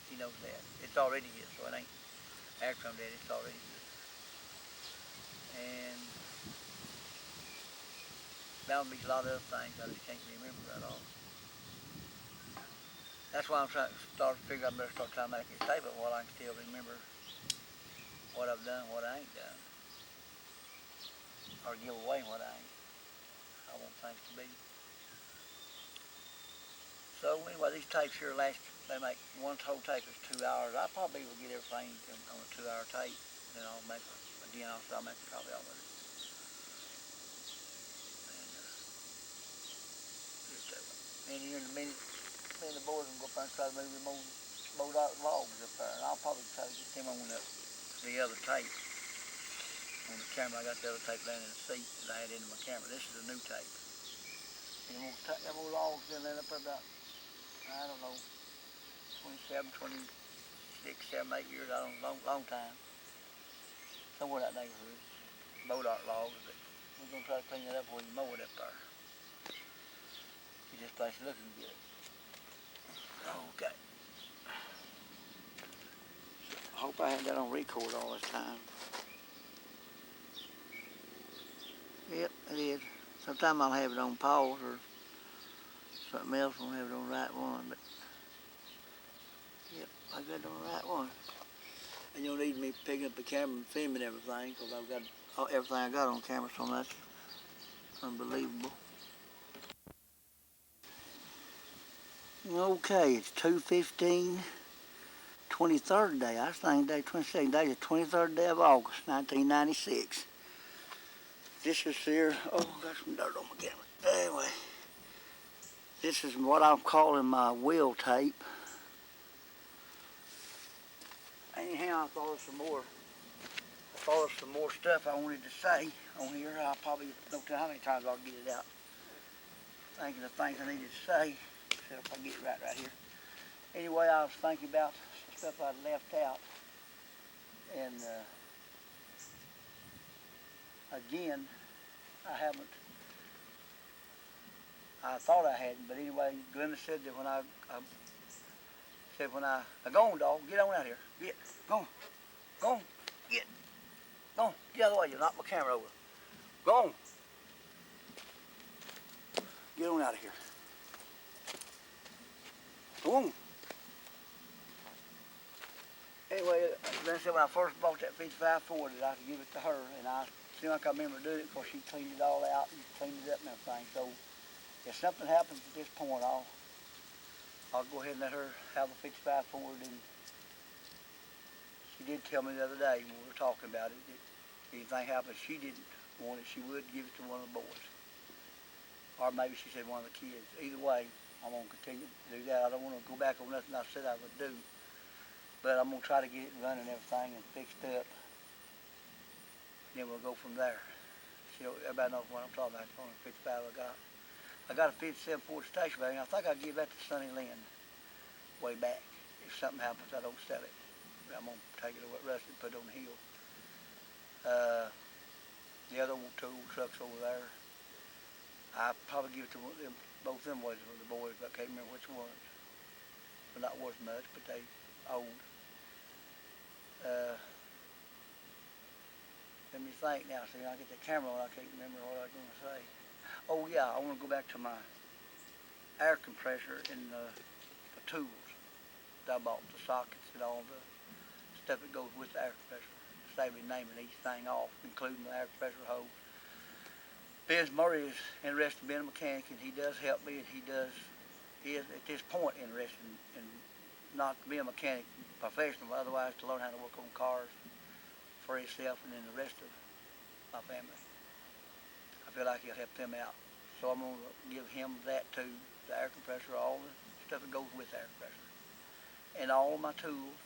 He knows that. It's already his, so it ain't after I'm dead, it's already his. And bound to be a lot of other things I just can't remember at all. That's why I'm trying to start to figure I better start trying to make it stable while I can still remember what I've done, what I ain't done. Or give away what I want things to be. So anyway, these tapes here they make one whole tape is 2 hours. I probably will get everything on a 2-hour tape. Then I'll make, I'll make a copy of it. And here in a minute, me and the boys will go up there and try to move them mowed out logs up there. And I'll probably try to get them on the other tape. On the camera, I got the other tape laying in the seat that I had into my camera. This is a new tape. And them old logs been laying up there about, I don't know, 27, 26, 7, 8 years, I don't know, long time. Somewhere in that neighborhood. Bodart logs, but we're going to try to clean it up before you mow it up there. Get this place looking good. Okay. I hope I had that on record all this time. Yep, it is. Sometimes I'll have it on pause or something else, won't have it on the right one, but yep, I got it on the right one. And you'll need me picking up the camera and filming everything, because I've got everything I got on camera, so that's unbelievable. Okay, it's 2:15, 23rd day. I was thinking day 22nd day, the 23rd day of August, 1996. This is here, got some dirt on my camera. Anyway, this is what I'm calling my wheel tape. Anyhow, I thought of some more stuff I wanted to say on here. I'll probably don't tell how many times I'll get it out. Thinking of things I needed to say. See if I get it right here. Anyway, I was thinking about some stuff I'd left out, and again, I haven't. I thought I hadn't, but anyway, Glenda said that when I go on, dog, get on out here. Get, go on, go on, get, go on, get out of the way. You knock my camera over. Go on, get on out of here. Go on. Anyway, Glenda said when I first bought that 55 Ford that I could give it to her, and I seemed like I remember doing it before she cleaned it all out and cleaned it up and everything. So if something happens at this point, I'll go ahead and let her have the 55 Ford. And she did tell me the other day when we were talking about it that if anything happens, she didn't want it, she would give it to one of the boys. Or maybe she said one of the kids. Either way, I'm going to continue to do that. I don't want to go back on nothing I said I would do. But I'm going to try to get it running and everything and fixed up. And then we'll go from there. So everybody knows what I'm talking about. It's only 55 I got. I got a 57 Ford station wagon. I think I'll give that to Sonny Lynn way back. If something happens, I don't sell it. I'm going to take it over at Rusty and put it on the hill. The other two old trucks over there, I'll probably give it to both them boys, but I can't remember which ones. They're not worth much, but they old. Let me think now. See, I get the camera on, I can't remember what I was going to say. Oh yeah, I want to go back to my air compressor and the tools that I bought, the sockets and all the stuff that goes with the air compressor. Save me naming each thing off, including the air compressor hose. Biz Murray is interested in being a mechanic, and he does help me, and he is at this point interested in not to be a mechanic professional, but otherwise to learn how to work on cars for himself and then the rest of my family. I feel like he'll help them out. So I'm going to give him that too, the air compressor, all the stuff that goes with the air compressor. And all of my tools,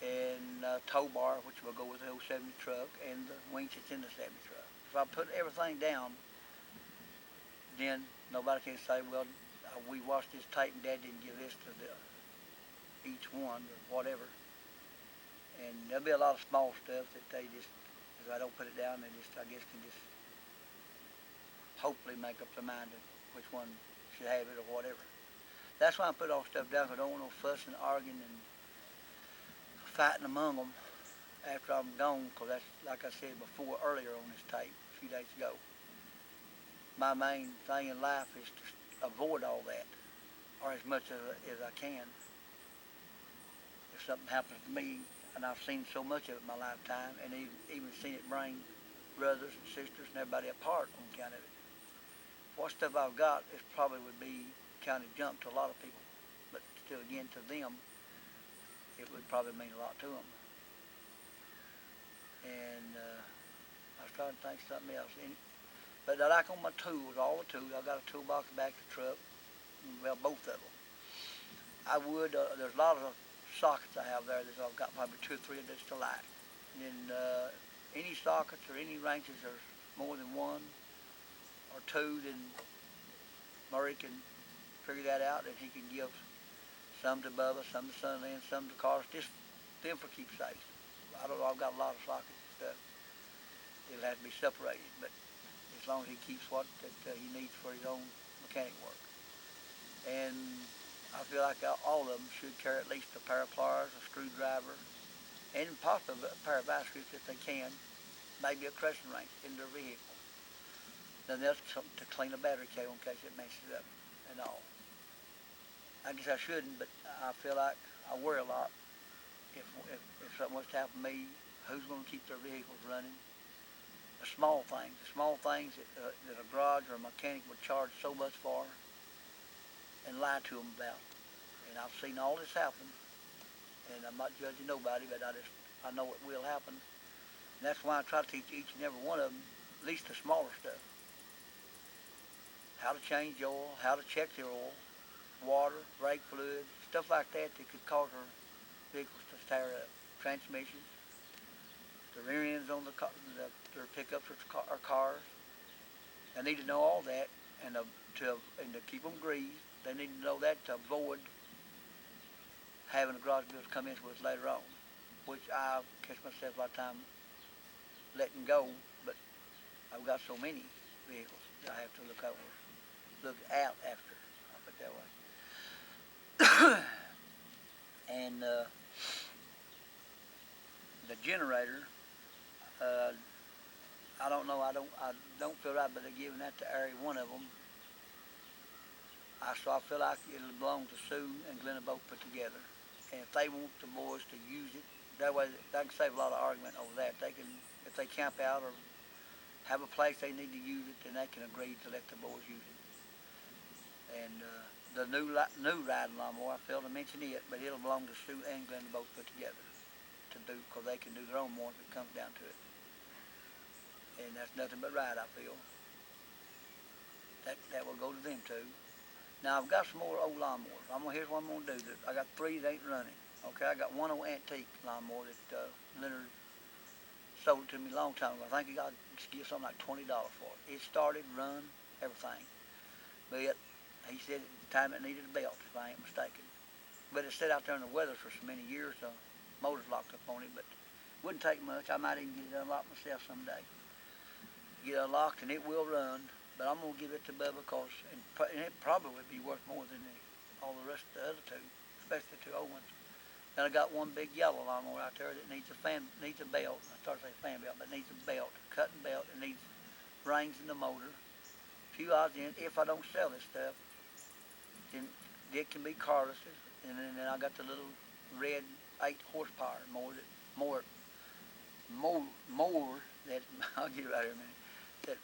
and tow bar, which will go with the old 70 truck, and the winch that's in the 70 truck. If I put everything down, then nobody can say, well, we watched this tape and Dad didn't give this to each one or whatever. And there'll be a lot of small stuff that they just, if I don't put it down, they just, I guess, can just hopefully make up their mind of which one should have it or whatever. That's why I put all stuff down, because I don't want no fussing, arguing, and fighting among them after I'm gone, because that's, like I said before, earlier on this tape, a few days ago. My main thing in life is to avoid all that, or as much as I can. If something happens to me, and I've seen so much of it in my lifetime, and even seen it bring brothers and sisters and everybody apart on account of it. What stuff I've got is probably would be kind of junk to a lot of people, but still, again, to them, it would probably mean a lot to them. And I was trying to think of something else. But I like on my tools, all the tools. I got a toolbox back of the truck, well, both of them. I would, there's a lot of sockets I have there that I've got probably 2 or 3 of this to like. And then any sockets or any wrenches there's more than 1 or 2, then Murray can figure that out, and he can give some to Bubba, some to Sonny, and some to Carlos, just them for keepsakes. I don't know, I've got a lot of sockets and stuff. It'll have to be separated, but as long as he keeps what that he needs for his own mechanic work. And I feel like all of them should carry at least a pair of pliers, a screwdriver, and possibly a pair of vice grips if they can, maybe a crushing wrench in their vehicle. Then that's something to clean a battery cable in case it messes up and all. I guess I shouldn't, but I feel like I worry a lot. If something was to happen to me, who's going to keep their vehicles running? The small things that a garage or a mechanic would charge so much for and lie to them about. And I've seen all this happen, and I'm not judging nobody, but I know it will happen. And that's why I try to teach each and every one of them, at least the smaller stuff. How to change oil, how to check the oil, water, brake fluid, stuff like that could cause our vehicles to tear up. Transmissions, the rear ends on their pickups or cars. They need to know all that, and to keep them greased. They need to know that to avoid having a garage built to come into us later on, which I catch myself a lot of time letting go, but I've got so many vehicles that I have to look over, look out after. I'll put it that way. And the generator, uh, I don't know. I don't feel right, but they're giving that to every one of them. So I feel like it'll belong to Sue and Glenna both put together. And if they want the boys to use it, that way they can save a lot of argument over that. They can, if they camp out or have a place they need to use it, then they can agree to let the boys use it. And the new riding lawnmower, I failed to mention it, but it'll belong to Sue and Glenna both put together to do, because they can do their own more if it comes down to it. And that's nothing but right, I feel. That will go to them too. Now I've got some more old lawnmowers. Here's what I'm gonna do. I got three that ain't running. Okay, I got one old antique lawnmower that Leonard sold it to me a long time ago. I think he got give something like $20 for it. It started, run, everything. But he said at the time it needed a belt, if I ain't mistaken. But it sat out there in the weather for so many years, the motor's locked up on it, but it wouldn't take much. I might even get it unlocked myself someday. Get it unlocked and it will run, but I'm going to give it to Bubba because and it probably would be worth more than all the rest of the other two, especially the two old ones. Then I got one big yellow lawnmower out there that needs a belt. I started to say fan belt, but it needs a belt, cutting belt. It needs rings in the motor. A few odds in. If I don't sell this stuff, then it can be carlesses. And then I got the little red 8 horsepower mower that I'll get it right here in a minute. That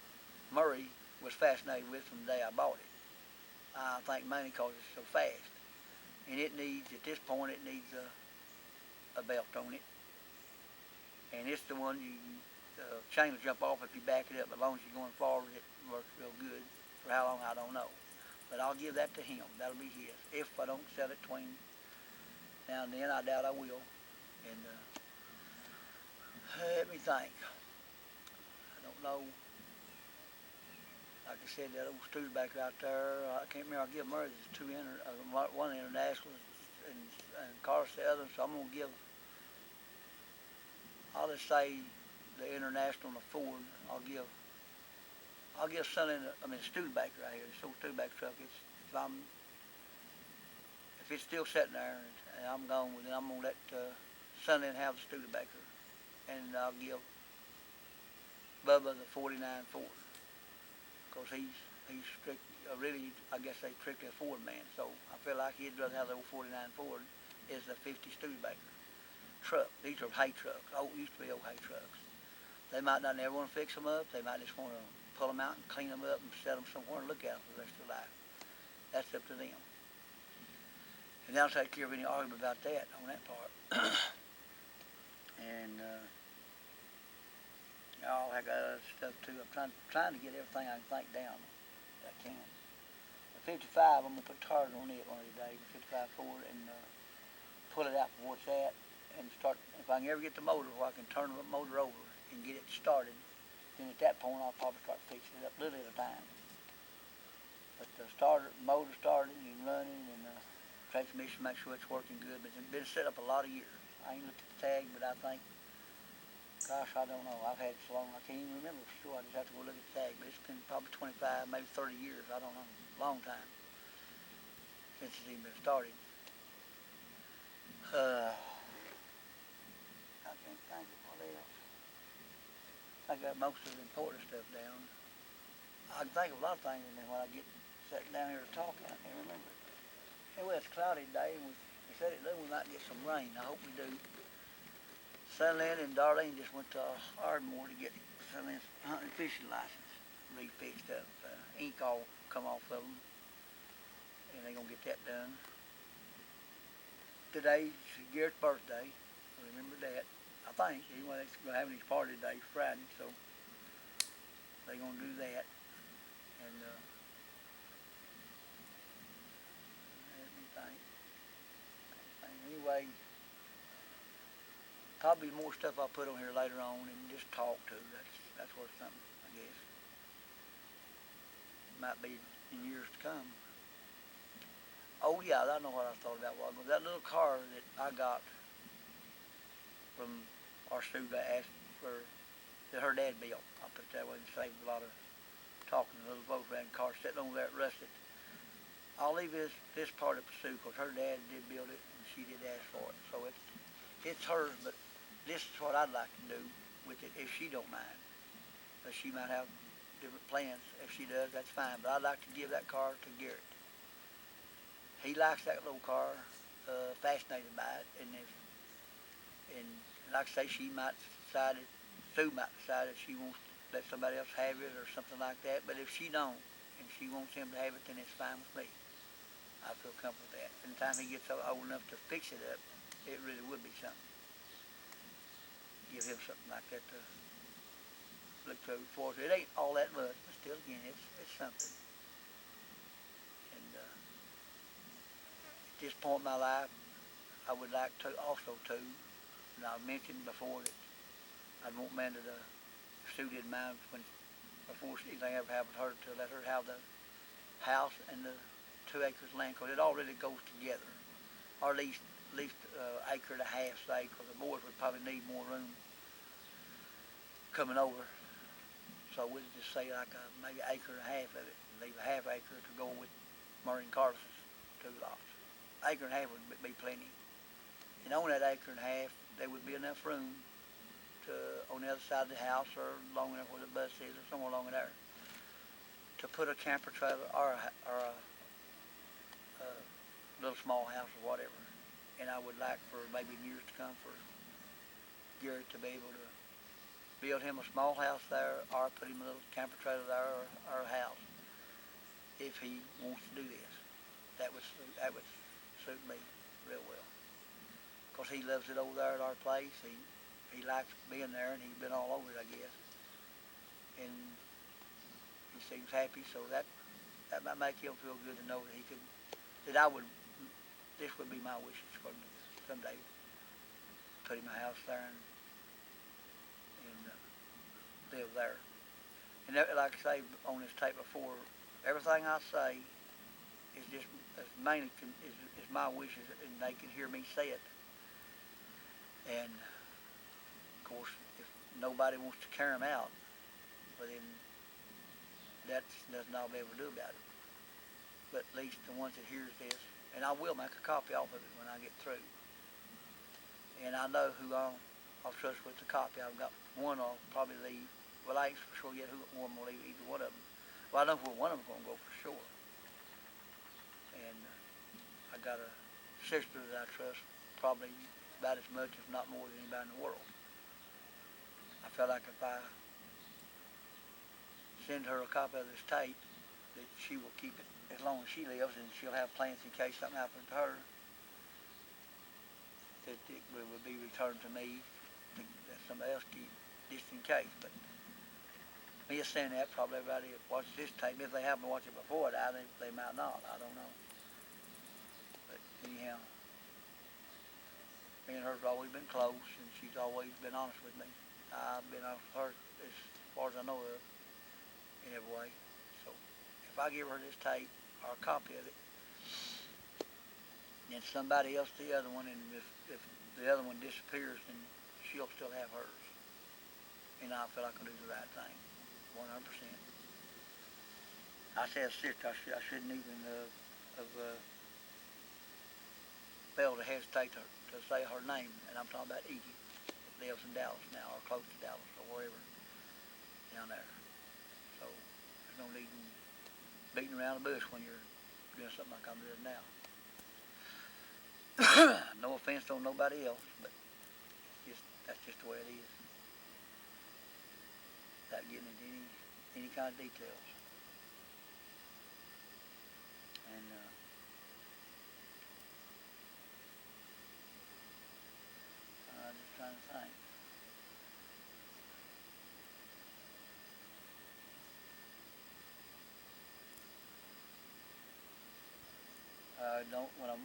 Murray was fascinated with from the day I bought it. I think mainly because it's so fast. And it needs, at this point, it needs a belt on it. And it's the one the chain will jump off if you back it up. As long as you're going forward, it works real good. For how long, I don't know. But I'll give that to him. That'll be his. If I don't sell it between now and then, I doubt I will. And let me think. I don't know. Like I said, that old Studebaker out there, I can't remember. I'll give Murray one international and Carlos the other. So I'm going to give, I'll just say the international and the Ford. I'll give Studebaker right here. This old Studebaker truck. If it's still sitting there and I'm gone with it, I'm going to let Sunland have the Studebaker. And I'll give Bubba the 49 Ford. Because he's really, I guess they strictly a Ford man. So I feel like he'd rather have the old 49 Ford is the 50 Studebaker truck. These are hay trucks. Used to be old hay trucks. They might not never want to fix them up. They might just want to pull them out and clean them up and set them somewhere and look at them for the rest of their life. That's up to them. And I'll take care of any argument about that on that part. And all that other stuff too. I'm trying to get everything I can think down that I can. The 55, I'm gonna put tires on it one of these days. The 55 Ford and pull it out from where it's at and start. If I can ever get the motor where I can turn the motor over and get it started, then at that point I'll probably start fixing it up little at a time. But the motor started and running, and transmission, make sure it's working good. But it's been set up a lot of years. I ain't looked at the tag, but I think. Gosh, I don't know. I've had it so long I can't even remember for sure. I just have to go look at the tag. But it's been probably 25, maybe 30 years. I don't know. Long time since it's even been started. I can't think of what else. I got most of the important stuff down. I can think of a lot of things, and then when I get sitting down here to talk, I can't remember it. Anyway, it's a cloudy day, and we said we might get some rain. I hope we do. Sunland and Darlene just went to Ardmore to get Sunland's hunting and fishing license refixed up. Ink all come off of them, and they're gonna get that done. Today's Garrett's birthday. Remember that. I think anyway, they're gonna have his party today, Friday, so they're gonna do that. And let me think. Anyway. Probably more stuff I'll put on here later on and just talk to. That's worth something, I guess. Might be in years to come. Oh yeah, I know what I thought about a while ago. That little car that I got from our Stu asked for that her dad built. I'll put it that way and save a lot of talking to those folks around the car sitting over there at rusted. I'll leave this part up to Sue because her dad did build it and she did ask for it. So it's hers, but this is what I'd like to do with it if she don't mind. But she might have different plans. If she does, that's fine. But I'd like to give that car to Garrett. He likes that little car, fascinated by it, and like I say, she might decide that Sue might decide that she wants to let somebody else have it or something like that. But if she don't, and she wants him to have it, then it's fine with me. I feel comfortable with that. And the time he gets old enough to fix it up, it really would be something. Give him something like that to look forward to. It ain't all that much, but still, again, it's something. And at this point in my life, I would like to also and I mentioned before that I'd want Amanda to, if Sue didn't mind, before anything ever happened to her, to let her have the house and the 2 acres of land, because it all really goes together, or at least acre and a half, say, because the boys would probably need more room coming over. So we'd just say like maybe an acre and a half of it, and leave a half acre to go with Murray and Carlson's 2 lots. Acre and a half would be plenty. And on that acre and a half, there would be enough room to, on the other side of the house, or long enough where the bus is, or somewhere along there, to put a camper trailer or a little small house or whatever. And I would like for maybe years to come for Garrett to be able to build him a small house there, or put him a little camper trailer there, or a house, if he wants to do this. That would suit me real well, because he loves it over there at our place. He likes being there, and he's been all over it, I guess. And he seems happy, so that might make him feel good to know that this would be my wishes for him to someday put him a house there and live there. And like I say on this tape before, everything I say is just mainly is my wishes, and they can hear me say it. And of course, if nobody wants to carry them out, well then that's nothing I'll be able to do about it. But at least the ones that hears this, and I will make a copy off of it when I get through. And I know who I'll trust with the copy. I've got one I'll probably leave. Well, I ain't for sure yet who one will leave, either one of them. Well, I know where one of them's going to go for sure. And I got a sister that I trust probably about as much, if not more, than anybody in the world. I feel like if I send her a copy of this tape, that she will keep it as long as she lives, and she'll have plans in case something happens to her, that it will be returned to me, that somebody else keep, just in case. But me saying that, probably everybody that watches this tape, if they happen to watch it before it, they might not. I don't know. But anyhow, me and her have always been close, and she's always been honest with me. I've been honest with her as far as I know of, in every way. So if I give her this tape, or a copy of it, and somebody else the other one, and if the other one disappears, then she'll still have hers. And I feel like I do the right thing, 100%. I said sister, I shouldn't even have failed to hesitate to say her name, and I'm talking about Edie, that lives in Dallas now, or close to Dallas, or wherever down there. So there's no need in beating around the bush when you're doing something like I'm doing now. No offense on nobody else, but that's just the way it is. Without getting into any kind of details. And I'm just trying to think.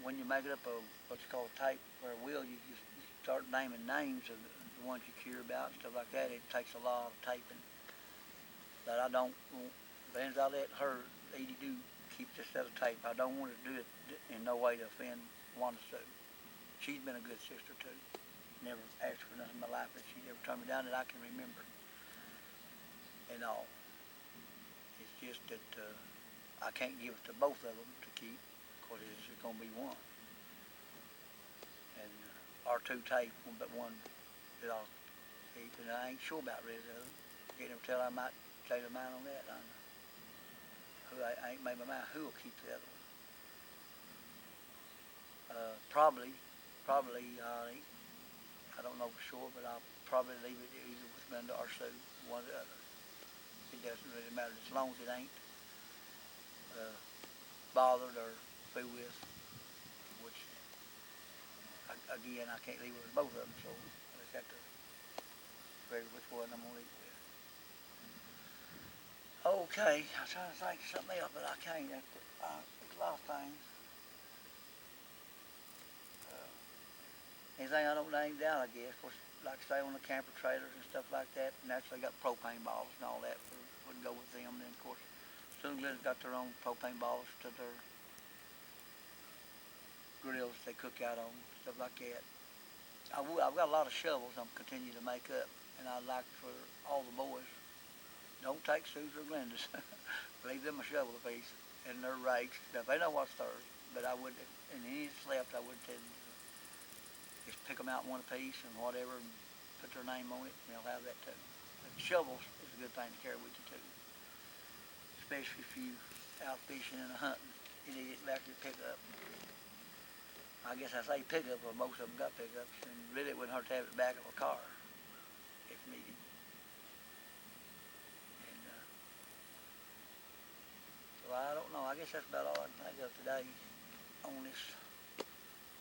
When you make it up what's called a tape or a wheel, you start naming names of the ones you care about and stuff like that. It takes a lot of taping that I don't want. As I let her, Edie, do keep this set of tape, I don't want to do it in no way to offend Wanda Sue. She's been a good sister too. Never asked for nothing in my life that she ever turned me down that I can remember. and all. It's just that I can't give it to both of them to keep, because it's just going to be one. And or two tape, but one that I'll keep, and I ain't sure about the rest of them. Getting them tell I might change my mind on that. I ain't made my mind who will keep the other one. Probably, I don't know for sure, but I'll probably leave it either with Linda or Sue, one or the other. It doesn't really matter as long as it ain't bothered or flew with, which, again, I can't leave it with both of them, so I just have to figure which one I'm going to leave it with. Okay, I'm trying to think of something else, but I can't. There's a lot of things. Anything I don't name down, I guess. Of course, like I say, on the camper trailers and stuff like that, naturally got propane bottles and all that would go with them. And then, of course, Soonglitter's got their own propane bottles to their grills they cook out on, stuff like that. I've got a lot of shovels I'm continuing to make up, and I'd like for all the boys, don't take Sue's or Glenda's. Leave them a shovel apiece and their rakes. Now, they know what's theirs, but I would, and any that's left, I would tell them to just pick them out one apiece and whatever, and put their name on it, and they'll have that too. But shovels is a good thing to carry with you too, especially if you out fishing and hunting. You need it back to your pickup. I guess I say pickup, or most of them got pickups, and really it wouldn't hurt to have it back of a car if needed. And so I don't know. I guess that's about all I can think of today on this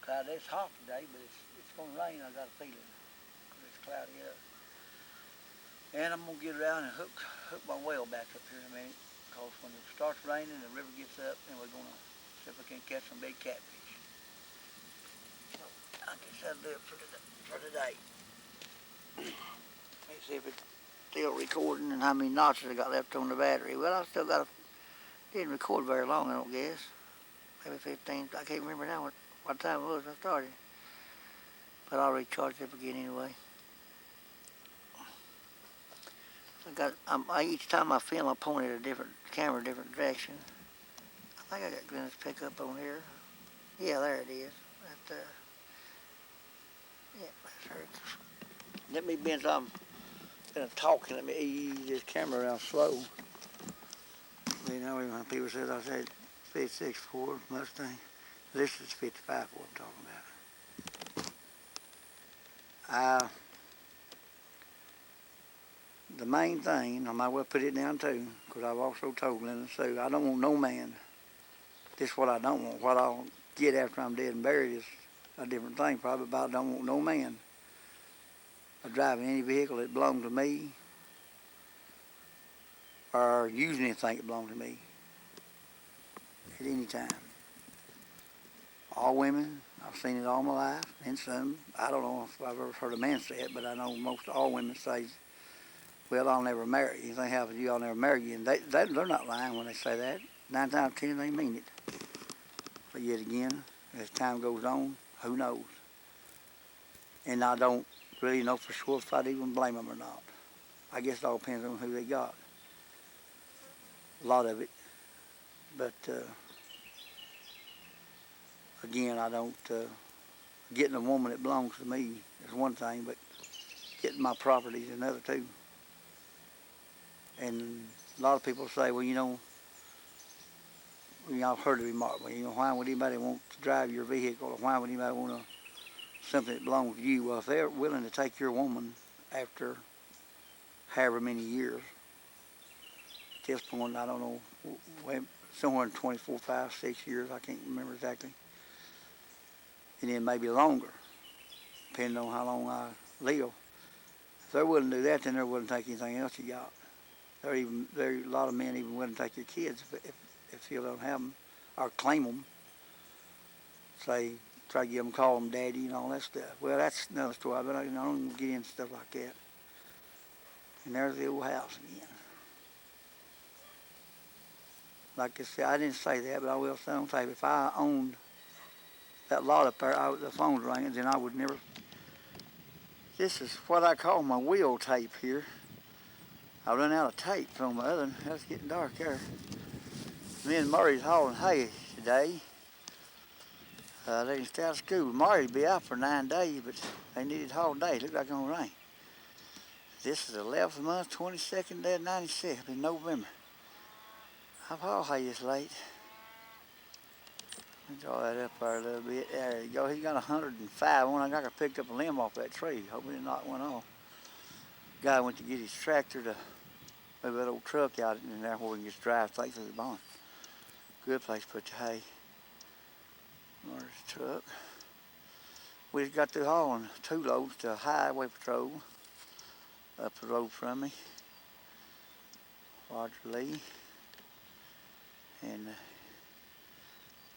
cloud. It's hot today, but it's going to rain. I got a feeling. It's cloudy up. And I'm going to get around and hook my well back up here in a minute, because when it starts raining, the river gets up, and we're going to see if we can catch some big catfish. So I guess that'll do it for today. Let me see if it's still recording and how many notches I got left on the battery. Well, I still got didn't record very long, I don't guess. Maybe 15. I can't remember now what time it was I started. But I'll recharge it up again anyway. Each time I film, I point at a different camera, different direction. I think I got Glenda's pickup on here. Yeah, there it is. Yeah, that's her. Let me bend some. Talking. Let me ease this camera around slow. You know, when people said I said 56 Ford Mustang, this is 55 Ford I'm talking about. The main thing, I might well put it down too, because I've also told Linda Sue, I don't want no man. This is what I don't want. What I'll get after I'm dead and buried is a different thing probably, but I don't want no man driving any vehicle that belongs to me or using anything that belongs to me at any time. All women, I've seen it all my life, and some, I don't know if I've ever heard a man say it, but I know most all women say, well, I'll never marry you. Anything happens to you, I'll never marry you. And they're not lying when they say that. 9 times out of 10, they mean it. But yet again, as time goes on, who knows? And I don't really know for sure if I'd even blame them or not. I guess it all depends on who they got. A lot of it. But again, I don't, getting a woman that belongs to me is one thing, but getting my property is another too. And a lot of people say, well, you know, I've heard the remark, well, you know, why would anybody want to drive your vehicle, or why would anybody want something that belongs to you? Well, if they're willing to take your woman after however many years, at this point, I don't know, somewhere in 24, 5, 6 years, I can't remember exactly, and then maybe longer, depending on how long I live. If they're willing to do that, then they're willing to take anything else you got. There are a lot of men even willing to take your kids if you don't have them, or claim them. Say, try to get them, call them daddy and all that stuff. Well, that's another story, but I don't get into stuff like that. And there's the old house again. Like I said, I didn't say that, but I will say on tape, if I owned that lot up there, the phone's ringing, then I would never. This is what I call my wheel tape here. I run out of tape from my other one. It's getting dark there. Me and Murray's hauling hay today. They didn't stay out of school. Murray'd be out for 9 days, but they needed haul day. Looked like it's gonna rain. This is the 11th month, 22nd day of 96, in November. I've hauled hay this late. Let me draw that up there a little bit. There you go. He got 105 on. I got to pick up a limb off that tree. Hope he didn't knock one off. Guy went to get his tractor to move that old truck out in there where we can just drive straight through the barn. Good place to put your hay. There's the truck. We just got through hauling 2 loads to Highway Patrol up the road from me. Roger Lee. And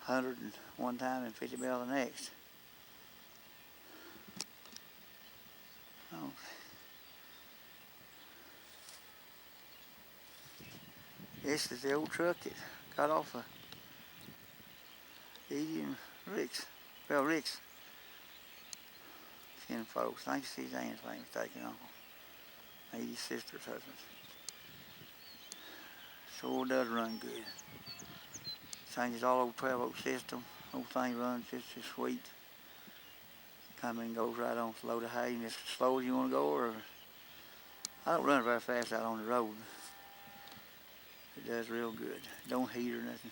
100 one time and 50 bell the next. Oh. This is the old truck that got off of Edie and Rick's. Well, Rick's kin folks. I think Suzanne's name was taken off. Edie's sister's husband. Sure does run good. Changes all over 12-volt system. Whole thing runs just as sweet. Come in, goes right on slow to hay, and as slow as you want to go, or I don't run very fast out on the road. It does real good. Don't heat or nothing.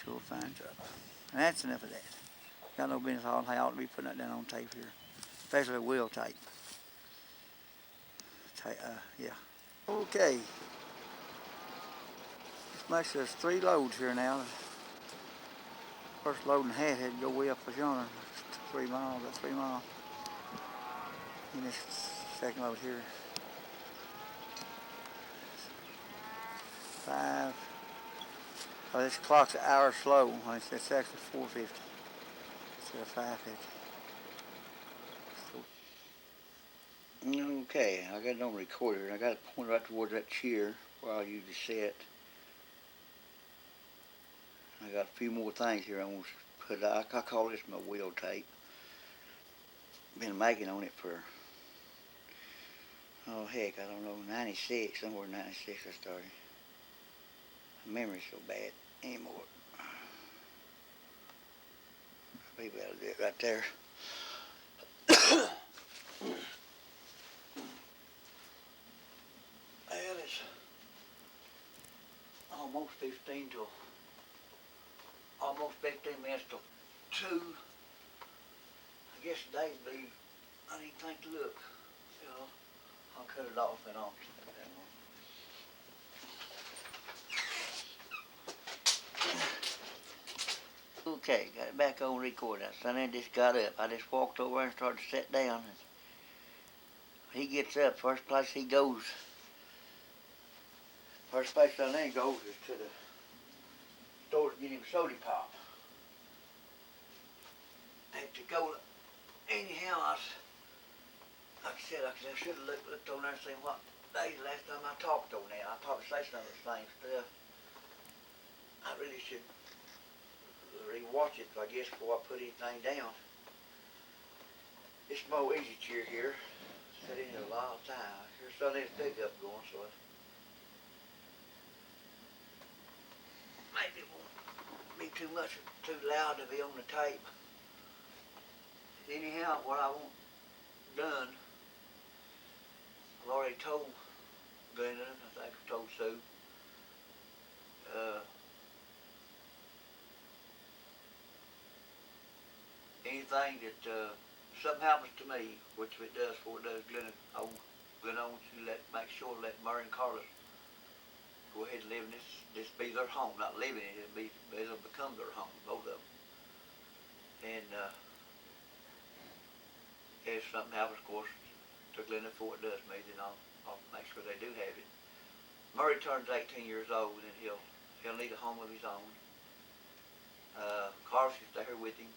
Sure fine truck. And that's enough of that. Got no business hauling hay. I ought to be putting that down on tape here, especially a wheel tape. Yeah. Okay. This makes us 3 loads here now. First load and half had to go way up for yonder. 3 miles, about 3 miles. And this second load here. 5. Oh, this clock's an hour slow. It's actually 4:50 instead of 5:50. Okay, I got it on recorder, and I got it pointed right towards that chair where I usually sit. I got a few more things here I want to put out. I call this my wheel tape. Been making on it for, oh heck, I don't know, 96, somewhere in 96 I started. My memory's so bad anymore. Maybe that'll do it right there. Well, it's almost 15 minutes till 2. I guess today's be, I didn't think to look. You know, I'll cut it off and I'll stick that on. Okay, got it back on record. Sonny just got up. I just walked over and started to sit down. And he gets up, first place he goes, first place Sonny goes is to the store to get him soda pop. And to go, anyhow, like I said, I should have looked on there and seen what day the last time I talked on there. I probably say some of the same stuff. I really should re-watch it, I guess, before I put anything down. This Mo Easy chair here, sat in here a long time. Here's something that's pickup going, so maybe it won't be too loud to be on the tape. Anyhow, what I want done, I've already told Glennon, I think I told Sue. Anything that something happens to me, which if it does, before it does, Glennon, I want you to make sure to let Murray and Carlos go ahead and live in this be their home, not living in it, it'll become their home, both of them. And if something happens, of course, to Glennon before it does me, then I'll make sure they do have it. Murray turns 18 years old, and he'll need a home of his own. Carlos will stay here with him.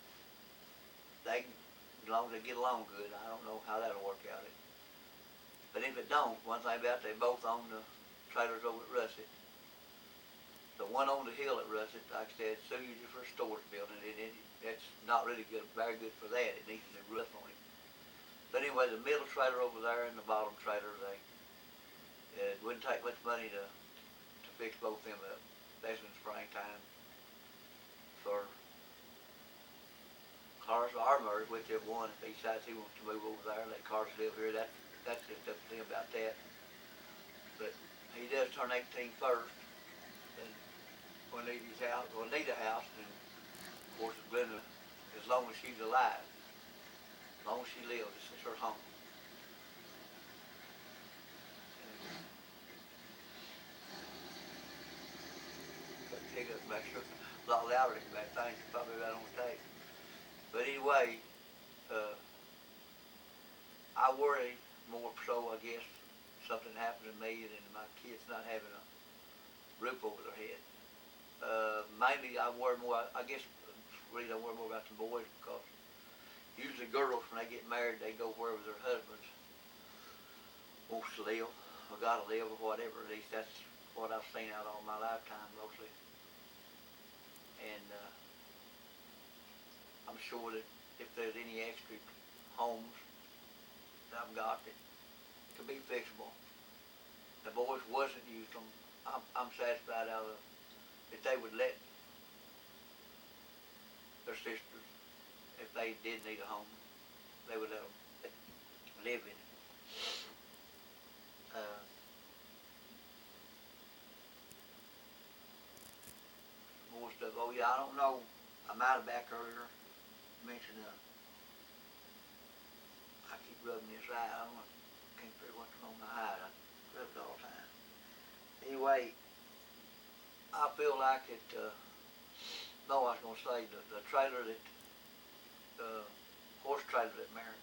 As long as they get along good, I don't know how that'll work out. But if it don't, one thing about it, they both own the trailers over at Russet. The one on the hill at Russet, like I said, Sue uses for a storage building. It's not really good, very good for that. It needs a new roof on it. But anyway, the middle trailer over there and the bottom trailer, It wouldn't take much money to fix both of them up, especially in springtime. For Cars or Murray, whichever one, if he decides he wants to move over there, let Cars live here, that's just up to him about that. But he does turn 18 first, and we'll need his house, we'll need a house, and of course Glenda, as long as she's alive, as long as she lives, it's her home. And pick up, make sure it's a lot louder than that thing, probably right on the tape. But anyway, uh, I worry more so, I guess, something happened to me than my kids not having a roof over their head. Mainly, I worry more. I guess really I worry more about the boys because usually girls when they get married, they go wherever their husbands wants to live or gotta live or whatever. At least that's what I've seen out all my lifetime mostly. And I'm sure that if there's any extra homes that I've got that could be fixable, the boys wasn't used them. I'm satisfied out of if they would let their sisters, if they did need a home, they would let them live in it. More stuff. Oh yeah, I don't know. I'm out of back earlier. Mentioned I keep rubbing this eye. I don't know. Can't figure what's wrong with my eye. I rub it all the time. Anyway, I feel like it. No, I was gonna say the trailer that horse trailer that Mary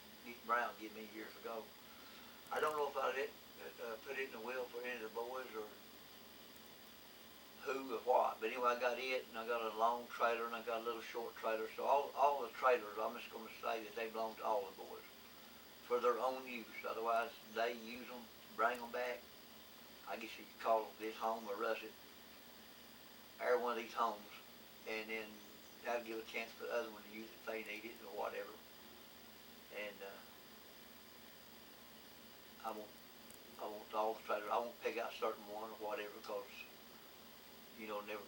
Brown gave me years ago. I don't know if I did put it in the will for any of the boys or who or what. But anyway, I got it, and I got a long trailer, and I got a little short trailer. So all the trailers, I'm just going to say that they belong to all the boys for their own use. Otherwise, they use them, bring them back. I guess you could call this home or Russet, or one of these homes, and then that'll give a chance for the other one to use it if they need it or whatever. And I want all the trailers. I won't pick out certain one or whatever because never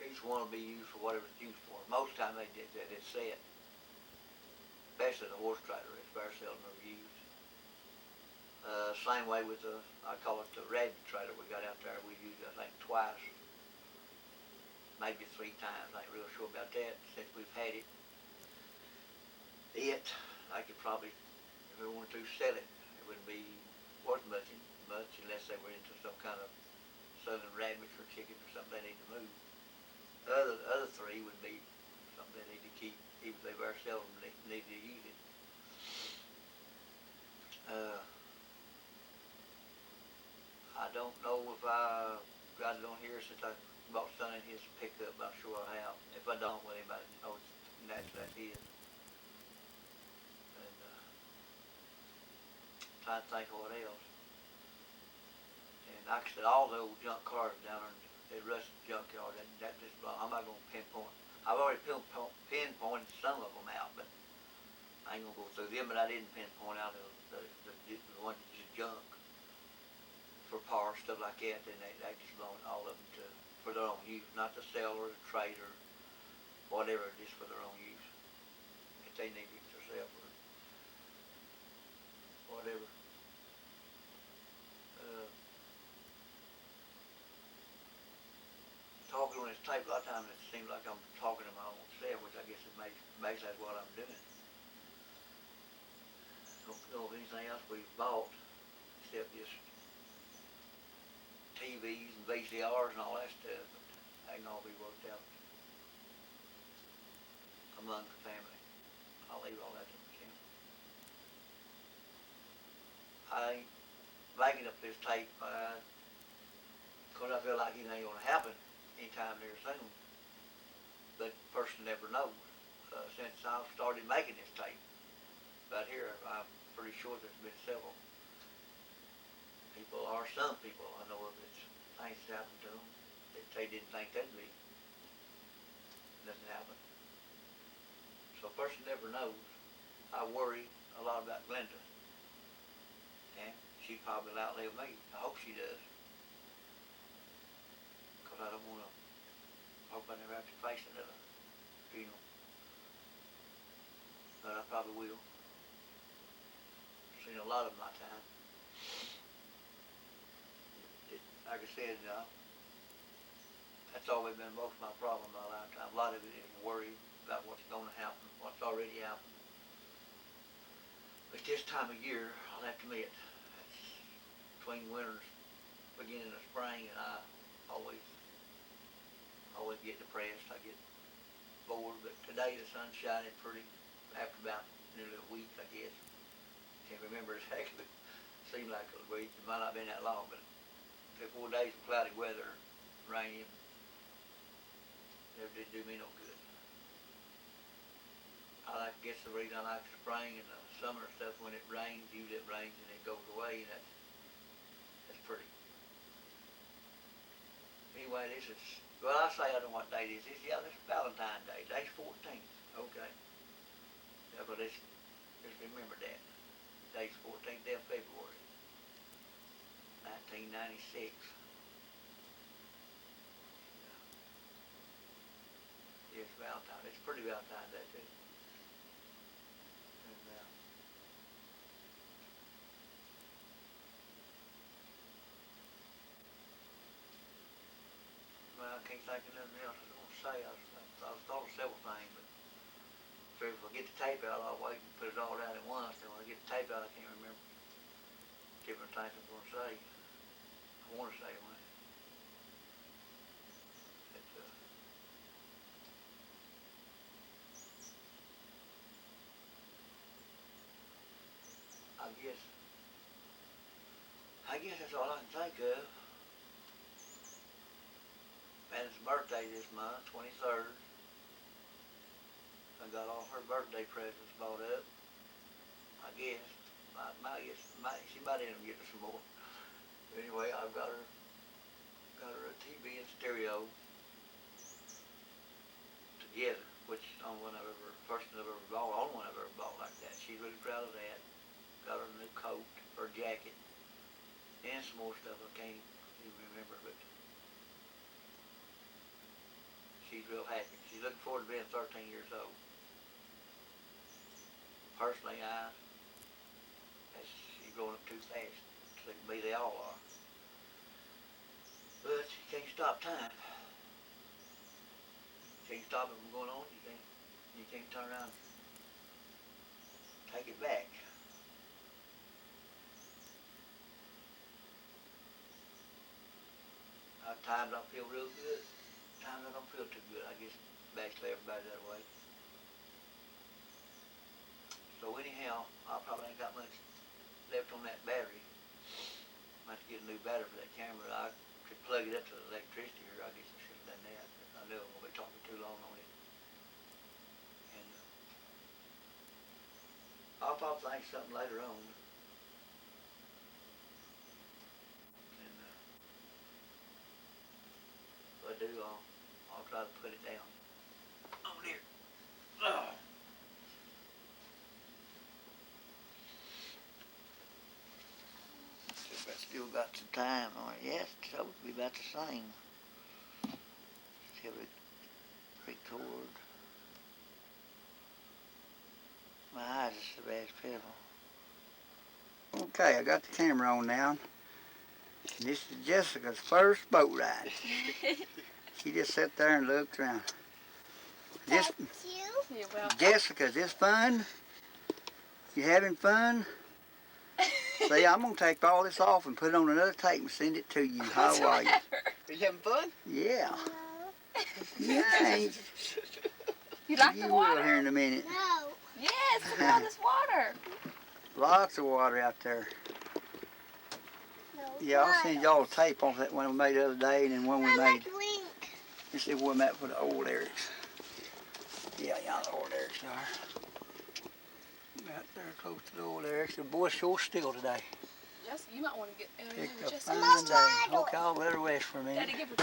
each one will be used for whatever it's used for. Most of the time they did that. It's set. Especially the horse trailer. It's very seldom ever used. Same way with I call it the rabbit trailer we got out there. We used it, I think, twice, maybe 3 times. I ain't real sure about that since we've had it. I could probably, if we wanted to sell it, it wouldn't be worth much unless they were into some kind of southern rabbits or chickens or something they need to move. The other 3 would be something they need to keep, even if they very seldom need to use it. I don't know if I got it on here since I bought Sonny his pickup, but I'm sure I have. If I don't, well, anybody knows that's his. And trying to think of what else. And like I said, all the old junk cars down there at Russ's junkyard, that just I'm not going to pinpoint. I've already pinpointed some of them out, but I ain't going to go through them, but I didn't pinpoint out the ones that's just junk for parts, stuff like that, and they just belong all of them for their own use, not to sell or to trade or whatever, just for their own use. If they need it themselves or whatever. Talking on this tape, a lot of times it seems like I'm talking to my own self, which I guess is basically that's what I'm doing. Don't know of anything else we've bought except just TVs and VCRs and all that stuff, but they can all be worked out among the family. I'll leave all that to Kim. I ain't making up this tape because I feel like it ain't going to happen anytime near soon. But the person never knows. Since I've started making this tape, right here, I'm pretty sure there's been several people, or some people I know of that's things that happened to them that they didn't think that'd be. Nothing happened. So a person never knows. I worry a lot about Glenda. And she probably will outlive me. I hope she does. Because I don't want to, I hope I never have to face another funeral. But I probably will. Seen a lot of my time. Like I said, that's always been most of my problem in my lifetime. A lot of it is worry about what's going to happen, what's already happened. But this time of year, I'll have to admit, that's between winters, beginning of spring, and I always get depressed. I get bored. But today the sun's shining pretty. After about nearly a week, I guess. Can't remember exactly. Seemed like a week. It might not have been that long, but 3 or 4 days of cloudy weather, rainy, never did do me no good. I guess the reason I like the spring and the summer stuff, when it rains, usually it rains and it goes away, and that's pretty. Anyway, this is, well, I say I don't know what day this is. Yeah, this is Valentine's Day. Day's 14th. Okay. Yeah, but just remember that. Day's 14th day of February, 1996. Yes, Valentine. It's pretty Valentine's Day too. And, well, I can't think of nothing else I was going to say. I was thought of several things, but if I get the tape out, I'll wait and put it all out at once. And when I get the tape out, I can't remember different things I'm going to say. I want to say one. But, I guess that's all I can think of. Madden's birthday this month, 23rd. I got all her birthday presents bought up. I guess. She might end up getting some more. But anyway, I've got her a TV and stereo together, which is the only one first one I've ever bought, only one I've ever bought like that. She's really proud of that. Got her a new coat, her jacket, and some more stuff I can't even remember, but she's real happy. She's looking forward to being 13 years old. Personally, she's growing up too fast to be. They all are. But you can't stop time. You can't stop it from going on. You can't turn around and take it back. Times I feel real good. Times I don't feel too good. I guess basically everybody's that way. So anyhow, I probably ain't got much left on that battery. I have to get a new battery for that camera. I could plug it up to the electricity here. I guess I should have done that. I knew I was going to be talking too long on it. And I'll probably think something later on. And if I do, I'll try to put it down on here. If I still got some time on it. Yes, it's supposed to be about the same. Still record. My eyes are so bad as pitiful. Okay, I got the camera on now. And this is Jessica's first boat ride. She just sat there and looked around. Thank you. You're welcome. Jessica, is this fun? You having fun? See, I'm going to take all this off and put it on another tape and send it to you. How are you? Are you having fun? Yeah. No. You ain't. You like the You will water? here in a minute. No. Yes, look at all this water. Lots of water out there. No. Yeah, I'll send y'all a tape on that one we made the other day and then one we Mama, made. blink. Let's see where I'm at for the old lyrics. Yeah, the old lyrics are. Out there close to the old lyrics. The boy's sure still today. Just, you might want to get Picked a just fine Mama, day. I Okay, I'll let her rest for a minute. Daddy, give her.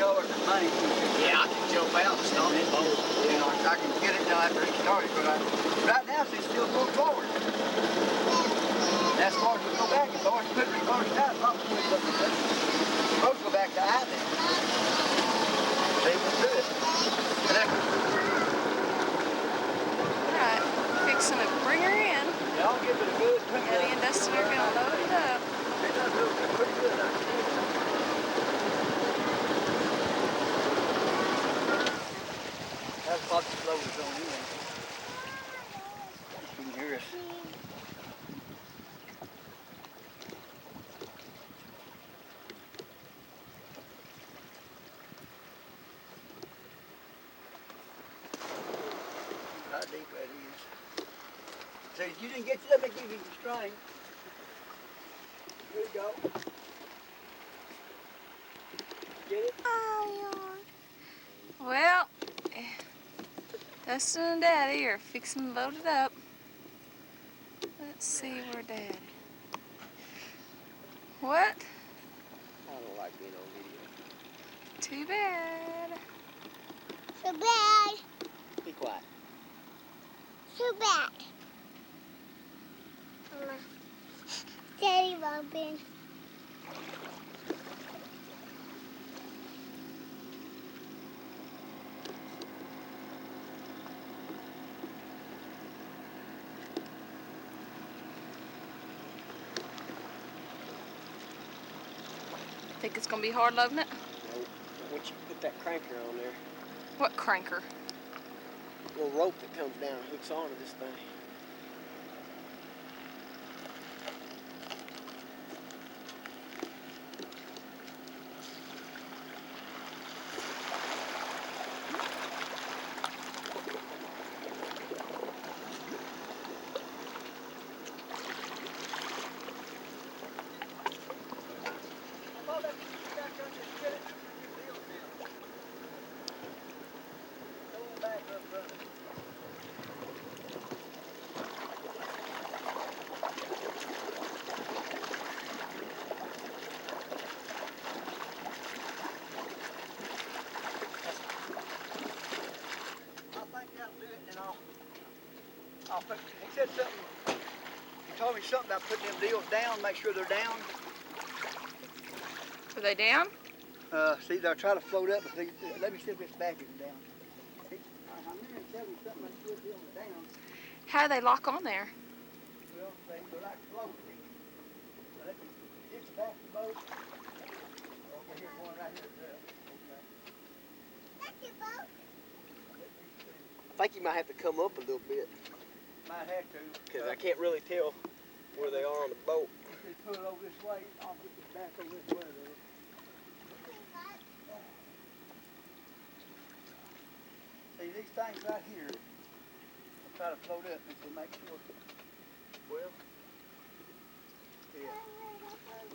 start the money. Yeah, I can jump out and stop the boat. You know, I can get it done after it started, but right now it's still going forward. As far as we go back, as far as we put it reverse out, as long as we put it both go back to island. They can do it. And then, Alright, fixing to bring her in. y'all give it a good push. Eddie and Dustin are gonna load it up. They done do it pretty good, I think. That's what the flow is on in. You can hear us. How deep that is. So you didn't get, let me give you the string. Here you go. Get it? Well, Dustin and Daddy are fixing to load it up. Let's see where Daddy. What? I don't like being on video. Too bad. So bad. Be quiet. So bad. Daddy Robin. Think it's gonna be hard loading it? No, once you put that cranker on there, What cranker? little rope that comes down and hooks onto this thing. I'll put, he said something, he told me something about putting them deals down, make sure they're down. Are they down? See, they'll try to float up, but they, let me see if this back is down. I remember him telling me something about the deals are down. How do they lock on there? Well, they're like floating. So let me get the back of the boat. Okay, here's one right here. Okay. That's your boat. I think you might have to come up a little bit, Might have to. because I can't really tell where they are on the boat. If they pull it over this way, I'll get this back over this way there. See, these things right here, I'll try to float up and to make sure. Well, yeah.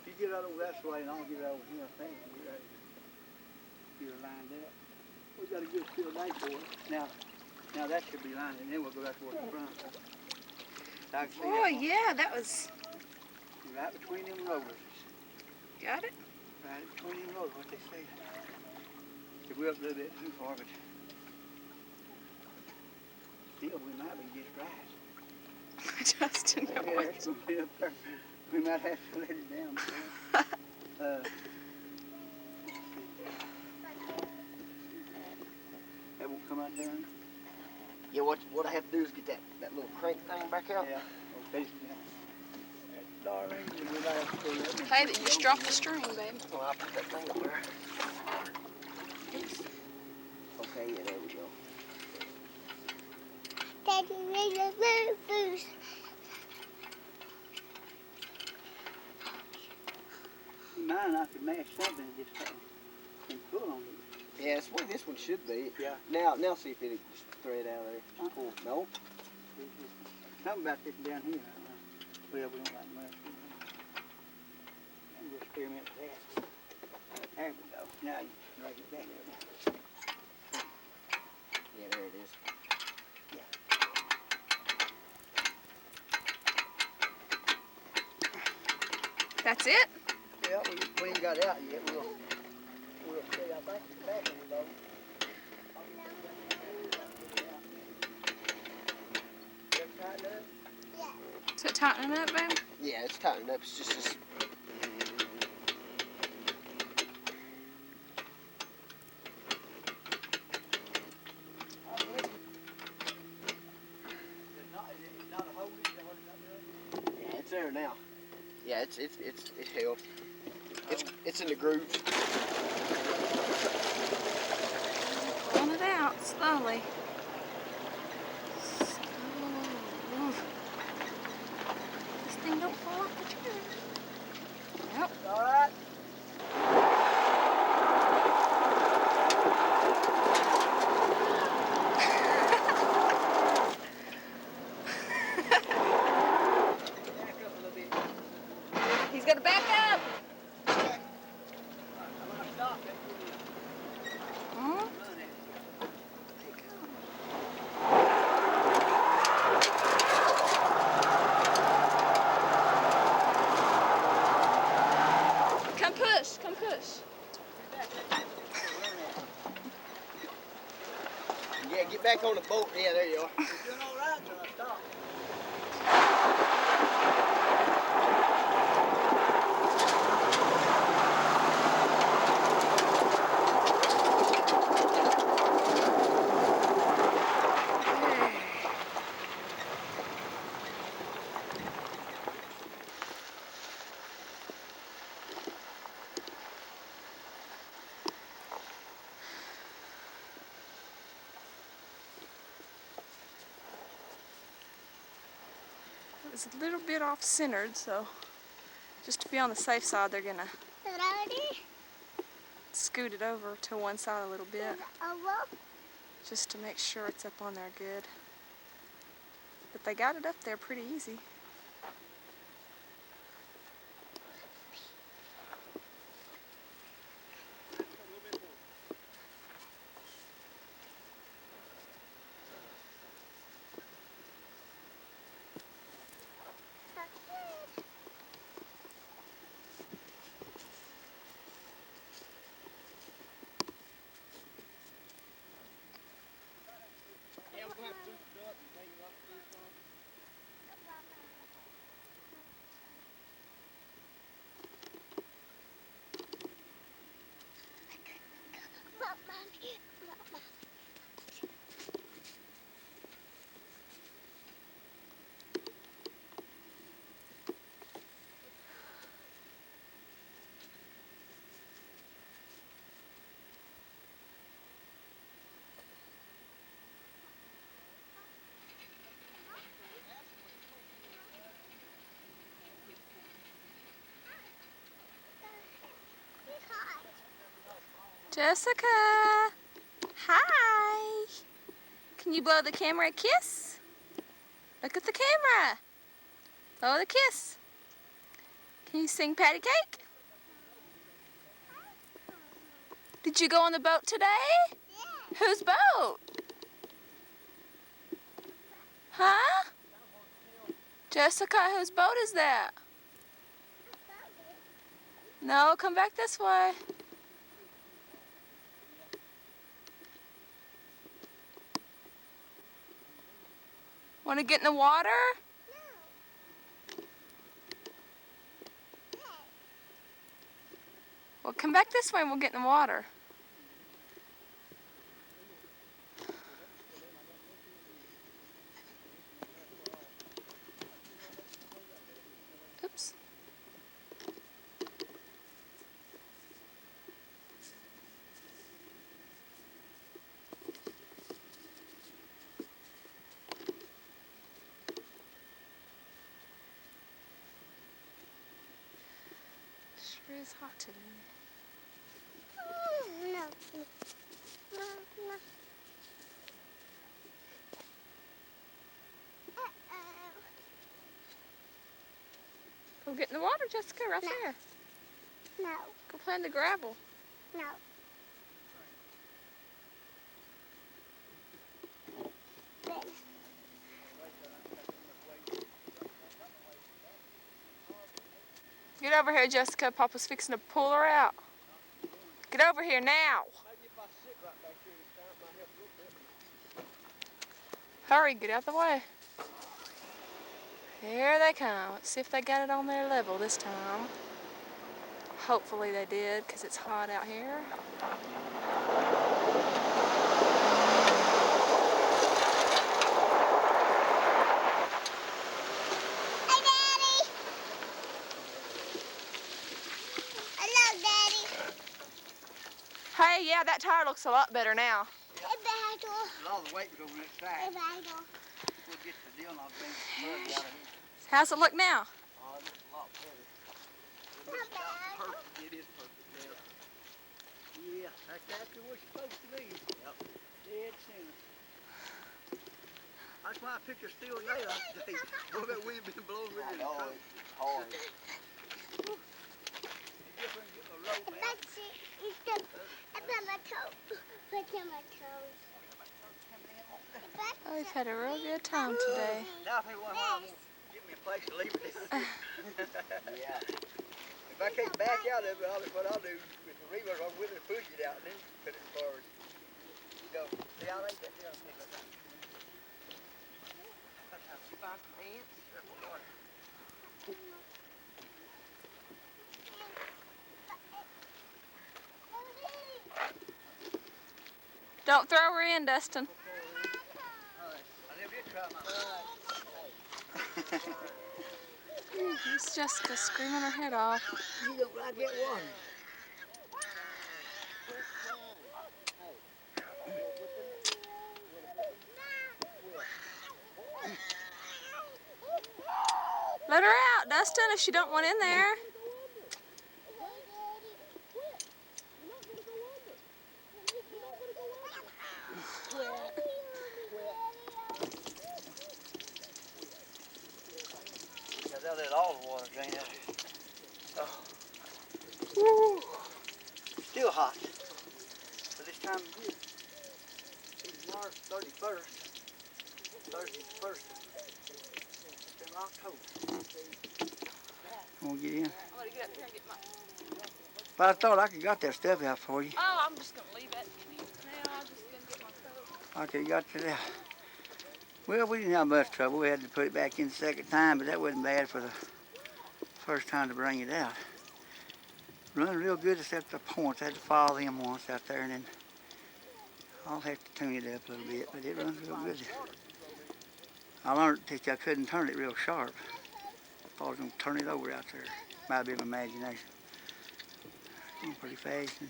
If you get out over that way and I'll get out over here, I think you're right. You're lined up. We got a good steel bank for it. Now that should be lined, and then we'll go back towards the front. I can see Oh that one. yeah, that was. Right between them rollers. Got it? Right between them rollers, what they say. It will up a little bit too far, but still we might be just right. Justin, Yeah, no. it's gonna be up there. We might have to let it down. That won't come out there. Yeah, what I have to do is get that little crank thing back out. Yeah. Okay. Darling, we might have to pull that one. Hey, you just dropped the string, babe. Well, I'll put that thing up there. Okay, yeah, there we go. Daddy made a little boost. Mine, I could mash something and just and pull on it. Yeah, that's where this one should be. Yeah. Now see if it'll just thread out of there. Cool. No. Something about this down here. Well, we don't like much. I'm just experiment with that. There we go. Now you can drag it back. Yeah, there it is. That's it? Yeah, we ain't got it out yet. We'll see. I think it's back in the boat. Just tighten up. Is it tightening up, babe? Yeah, it's tightening up. It's just this. It's not a hold. Is that what it's not doing? Yeah, it's there now. Yeah, it held. It's in the grooves. Pulling it out slowly. This thing don't fall off the tree. Yep. All right. Back up a little bit. He's gonna back up. I'm gonna stop it. Huh? Run it. Come push, come push. Yeah, get back on the boat. Yeah, there you are. You're doing all right until I stop. It was a little bit off centered, so just to be on the safe side, they're gonna Ready? scoot it over to one side a little bit, Over. just to make sure it's up on there good. But they got it up there pretty easy. Look, Mommy. Look, Mommy. He's hot. Jessica! Hi! Can you blow the camera a kiss? Look at the camera! Blow the kiss. Can you sing patty cake? Did you go on the boat today? Yeah. Whose boat? Huh? Jessica, whose boat is that? No, come back this way. Want to get in the water? Well, come back this way and we'll get in the water. Oops. Sure is hot today. No. No. No. Uh-oh. Go get in the water, Jessica, right No. there. No. Go play in the gravel. No. Then. Get over here, Jessica. Papa's fixing to pull her out. Get over here now. Maybe if I sit right back here this time, it might help a little bit. Hurry, get out the way. Here they come. Let's see if they got it on their level this time. Hopefully they did, because it's hot out here. Hey, Daddy. Hello, Daddy. Hey, yeah, that tire looks a lot better now. Hey, Bagel. A lot of the weight was over that Hey, side. Bagel. We'll get the deal and I'll bring the mud out of here. How's it look now? Oh, it looks a lot better. It Not looks about bad. perfect. It is perfect now. Yeah, that's exactly what it's supposed to be. Yep. Dead center. That's why I picked a steel nail up today. Boy, that wind been blowing I really know, tough. it's hard. Different, get a rope out. That's it. It's the, I put my toe. Put in my toes. Oh, we've had a real good time today. Now if he wants to give me a place to leave it. Yeah. If I can't back out of it, what I'll do with the reverse, I'll with it, push it out, and then put it as far as you go. See, I like that down. You find some ants? Don't throw her in, Dustin. I never did try my It's Jessica screaming her head off. You don't like that water. Let her out, Dustin, if she don't want in there. Because I'll let all the water drain out. Oh. Woo. Still hot for this time of year. It's March 31st. Thursday's the 1st. It's in October. You want to get in? I'm gonna get up here and get my... But I thought I could got that stuff out for you. Oh, I'm just gonna leave it. Now I'm just gonna get my coat. Okay, you got it out. Well, we didn't have much trouble. We had to put it back in the second time, but that wasn't bad for the first time to bring it out. Running real good except the points. I had to follow them once out there, and then I'll have to tune it up a little bit, but it runs real good. I learned that I couldn't turn it real sharp. I thought I was going to turn it over out there. Might have been my imagination. Going pretty fast and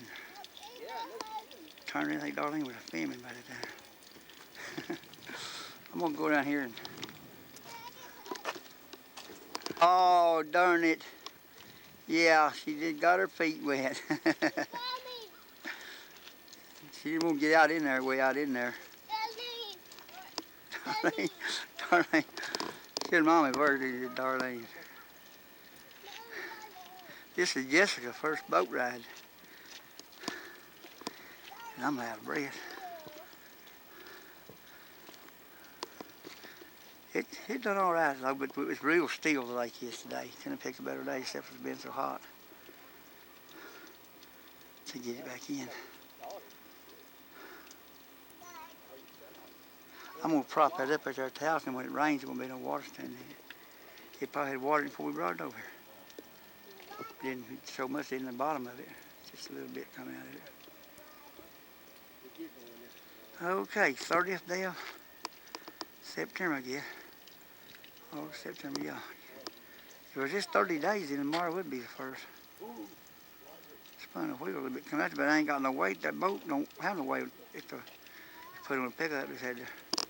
turning. I think Darlene was filming by the time. I'm going to go down here and... Oh, darn it. Yeah, she did got her feet wet. She didn't want to get out in there, way out in there. Darlene, Darlene. She said, Mommy, where did you, Darlene? This is Jessica's first boat ride. And I'm out of breath. It done all right, though, but it was real still the lake yesterday. Couldn't have picked a better day except for it's been so hot. To get it back in. I'm going to prop that up at our house, and when it rains, there won't be no water standing in it. It probably had water before we brought it over here. Didn't so much in the bottom of it. Just a little bit coming out of it. Okay, 30th day of September, I guess. Oh, September, yeah. If it was just 30 days, then tomorrow would be the first. Spun the wheel a little bit, come out, but I ain't got no weight. That boat don't have no weight. If you put it on a pickup, just had the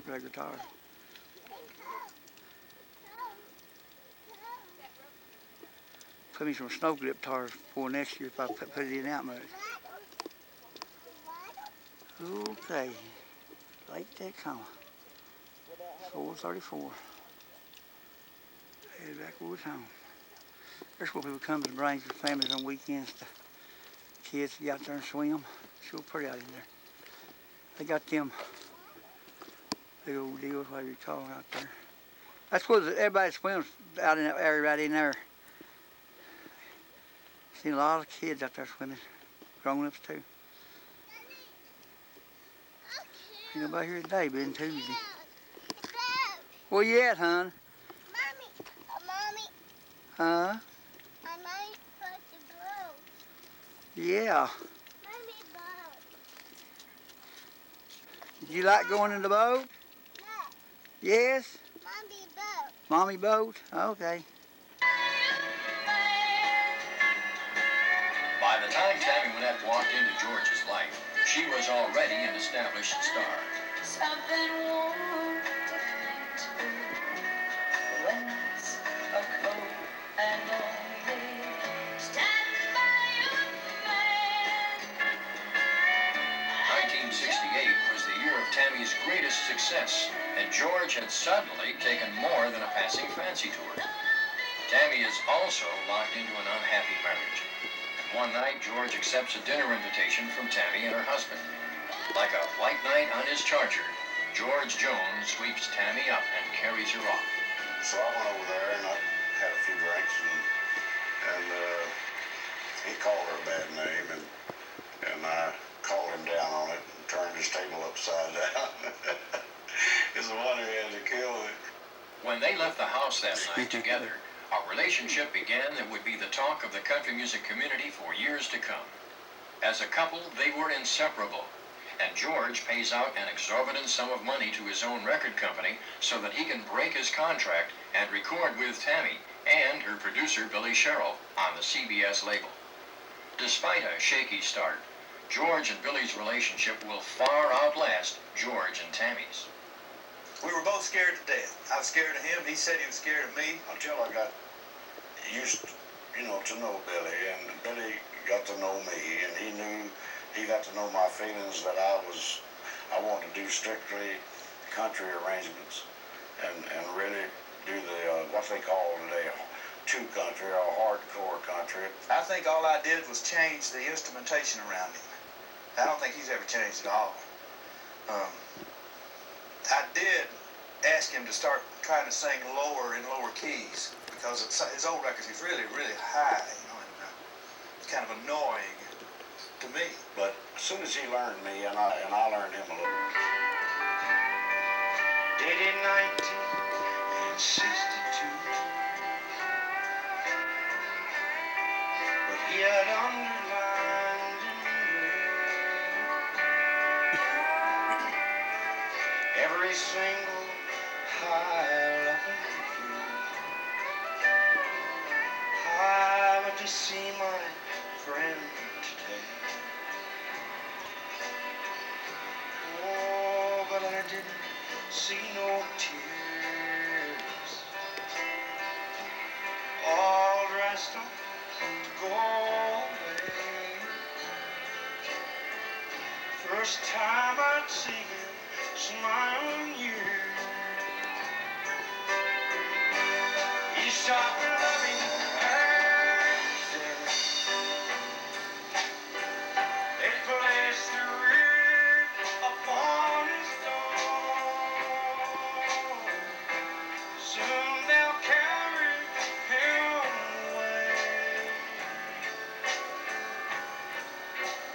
regular tire. Put me some snow grip tires for next year if I put it in out much. Okay, Lake Texoma, 4:34. Headed backwards home. That's where people come to bring their families on weekends. The kids get out there and swim. It's real pretty out in there. They got them big old deals, whatever you call them out there. That's where everybody swims out in that area right in there. Seen a lot of kids out there swimming. grown-ups too. Ain't nobody here today, being Tuesday. Where you at, hon? Mommy, Huh? my mommy's supposed to blow. Yeah. Mommy blow. Did you like going in the boat? No, Yes? mommy blow. Mommy boat? Okay. By the time Tammy Wynette walked into George's life, she was already an established star. Something warm to cling to when it's a cold and lonely. Stand by your man. 1968 was the year of Tammy's greatest success, and George had suddenly taken more than a passing fancy to her. Tammy is also locked into an unhappy marriage. One night, George accepts a dinner invitation from Tammy and her husband. Like a white knight on his charger, George Jones sweeps Tammy up and carries her off. So I went over there and I had a few drinks and he called her a bad name and I called him down on it and turned his table upside down. It's a wonder he had to kill me. When they left the house that night together, a relationship began that would be the talk of the country music community for years to come. As a couple, they were inseparable, and George pays out an exorbitant sum of money to his own record company so that he can break his contract and record with Tammy and her producer Billy Sherrill on the CBS label. Despite a shaky start, George and Billy's relationship will far outlast George and Tammy's. We were both scared to death. I was scared of him. He said he was scared of me. Until I got used, to know Billy, and Billy got to know me, and he got to know my feelings that I wanted to do strictly country arrangements, and really do the what they call today true country or hardcore country. I think all I did was change the instrumentation around him. I don't think he's ever changed at all. I did ask him to start trying to sing lower in lower keys because his old records he's really, really high, and it's kind of annoying to me. But as soon as he learned me, and I learned him a little. Dated 1962, but he had underlined in red every single high line. I went to see my friend today. Oh, but I didn't see no tears. All dressed up to go away. First time I'd see him smile on you. He stopped loving her. They placed the wreath upon his door. Soon they'll carry him away.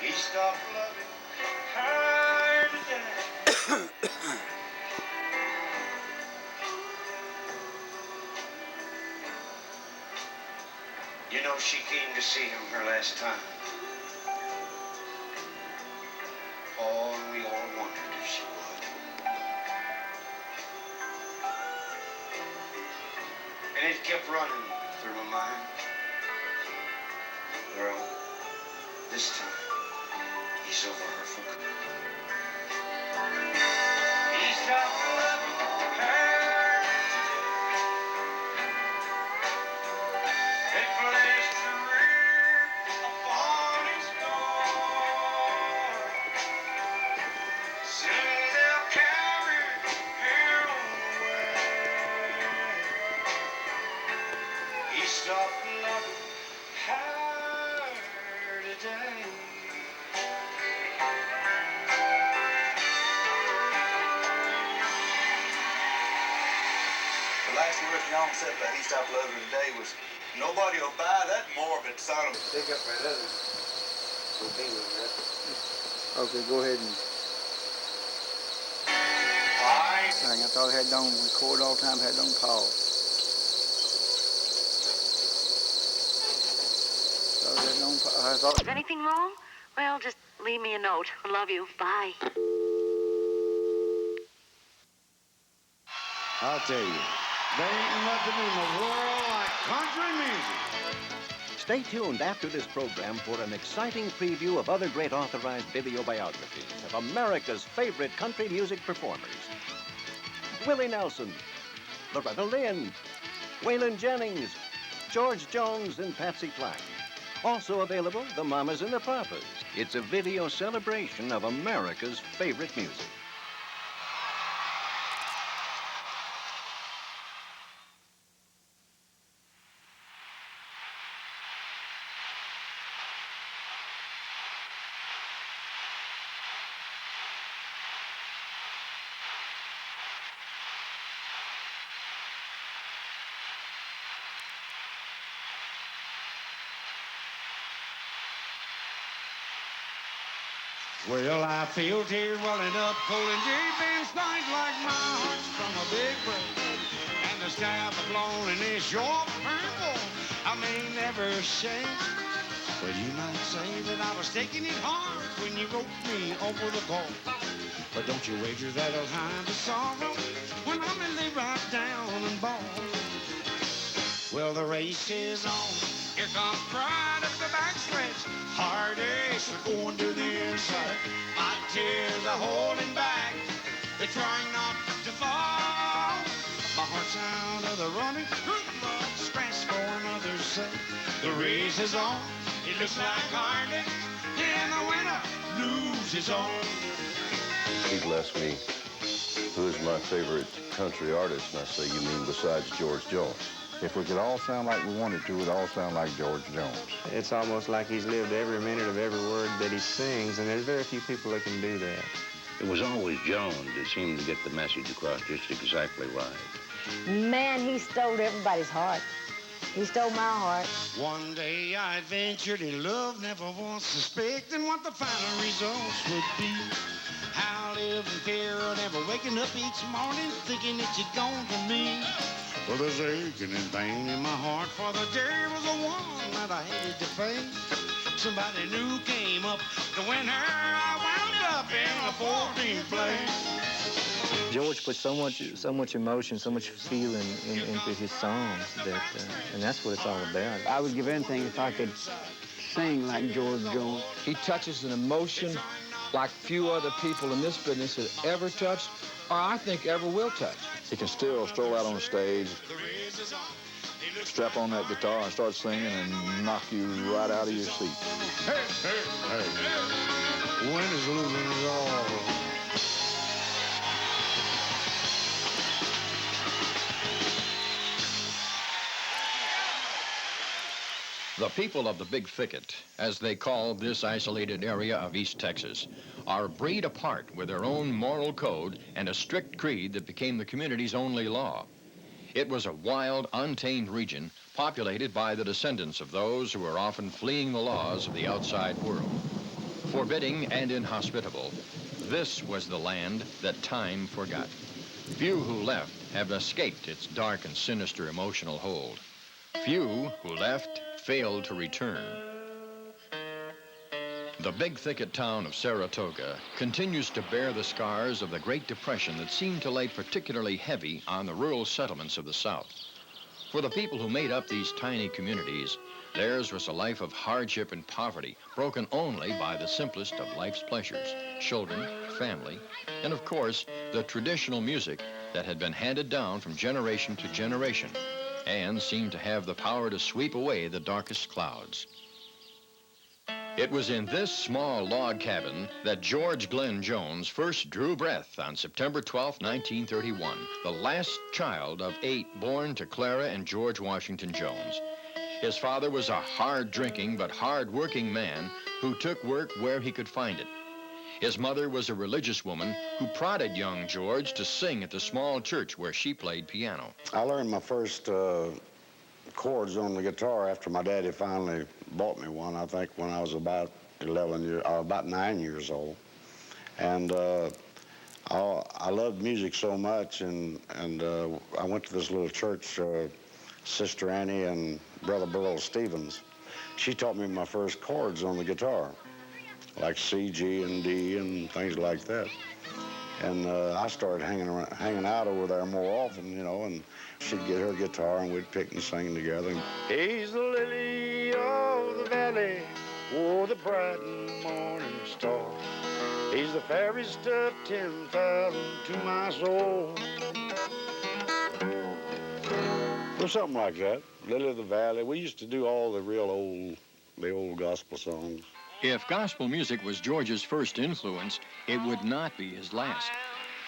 He stopped loving her today. You know, she came to see him her last time. Oh, and we all wondered if she would. And it kept running through my mind. Well, this time, he's over her for good. He stopped loving her today. It placed the wreath upon his door. Soon they'll carry him away. He stopped loving her today. The last word John said that he stopped loving today was, "Nobody will buy that morbid son of a..." Pick up that other. Okay, go ahead and. I thought I had it on record all the time, had it on pause. Is anything wrong? Well, just leave me a note. Love you. Bye. I'll tell you, there ain't nothing in the world like country music. Stay tuned after this program for an exciting preview of other great authorized video biographies of America's favorite country music performers. Willie Nelson, Loretta Lynn, Waylon Jennings, George Jones, and Patsy Cline. Also available, the Mamas and the Papas. It's a video celebration of America's favorite music. Well, I feel tears welling up, cold and deep inside like my heart's from a big break. And the sky up blown and it's your purple. I may never shake. Well, you might say that I was taking it hard when you wrote me over the call. But don't you wager that I'll hide the sorrow when I'm in lay right down and bawl. Well, the race is on. Here comes pride up the backstretch. Heartaches are going to the inside. My tears are holding back. They're trying not to fall. My heart's out of the running. Too much stress for another's sake. The race is on. It looks like Hardy. And the winner loses all. People ask me, who is my favorite country artist? And I say, you mean besides George Jones? If we could all sound like we wanted to, it would all sound like George Jones. It's almost like he's lived every minute of every word that he sings, and there's very few people that can do that. It was always Jones that seemed to get the message across just exactly right. Man, he stole everybody's heart. He stole my heart. One day I ventured in love, never once suspecting what the final results would be. How I live in fear of never waking up each morning thinking that you're gone from me. Well, there's aching and pain in my heart, for the day was the one that I hated to face. Somebody new came up to win her. I wound up in a 14th place. George put so much emotion, so much feeling into his songs that, and that's what it's all about. I would give anything if I could sing like George Jones. He touches an emotion like few other people in this business have ever touched, or I think ever will touch. He can still stroll out on the stage, strap on that guitar and start singing and knock you right out of your seat. Hey, hey, hey. Win is losing is all. The people of the Big Thicket, as they call this isolated area of East Texas, are a breed apart with their own moral code and a strict creed that became the community's only law. It was a wild, untamed region populated by the descendants of those who were often fleeing the laws of the outside world. Forbidding and inhospitable, this was the land that time forgot. Few who left have escaped its dark and sinister emotional hold. Few who left failed to return. The Big Thicket town of Saratoga continues to bear the scars of the Great Depression that seemed to lay particularly heavy on the rural settlements of the South. For the people who made up these tiny communities, theirs was a life of hardship and poverty, broken only by the simplest of life's pleasures, children, family, and of course, the traditional music that had been handed down from generation to generation and seemed to have the power to sweep away the darkest clouds. It was in this small log cabin that George Glenn Jones first drew breath on September 12, 1931, the last child of 8 born to Clara and George Washington Jones. His father was a hard-drinking but hard-working man who took work where he could find it. His mother was a religious woman who prodded young George to sing at the small church where she played piano. I learned my first chords on the guitar after my daddy finally bought me one, I think when I was about 9 years old. And I loved music so much, and I went to this little church, Sister Annie and Brother Burl Stevens. She taught me my first chords on the guitar, like C, G, and D, and things like that. And I started hanging out over there more often, you know, and she'd get her guitar and we'd pick and sing together. He's the lily of the valley, oh, the bright morning star. He's the fairest of 10,000 to my soul. Or something like that. Lily of the Valley. We used to do all the old gospel songs. If gospel music was George's first influence, it would not be his last.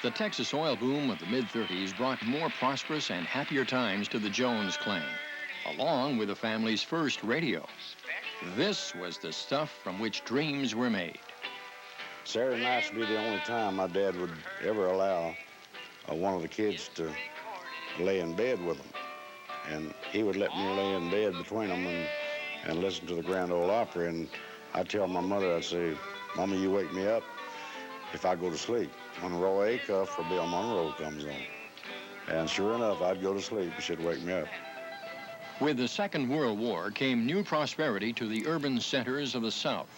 The Texas oil boom of the mid-30s brought more prosperous and happier times to the Jones clan, along with the family's first radio. This was the stuff from which dreams were made. Saturday nights would be the only time my dad would ever allow one of the kids to lay in bed with him. And he would let me lay in bed between them and listen to the Grand Ole Opry. And I'd tell my mother, I'd say, Mama, you wake me up if I go to sleep when Roy Acuff or Bill Monroe comes on. And sure enough, I'd go to sleep and she'd wake me up. With the Second World War came new prosperity to the urban centers of the South.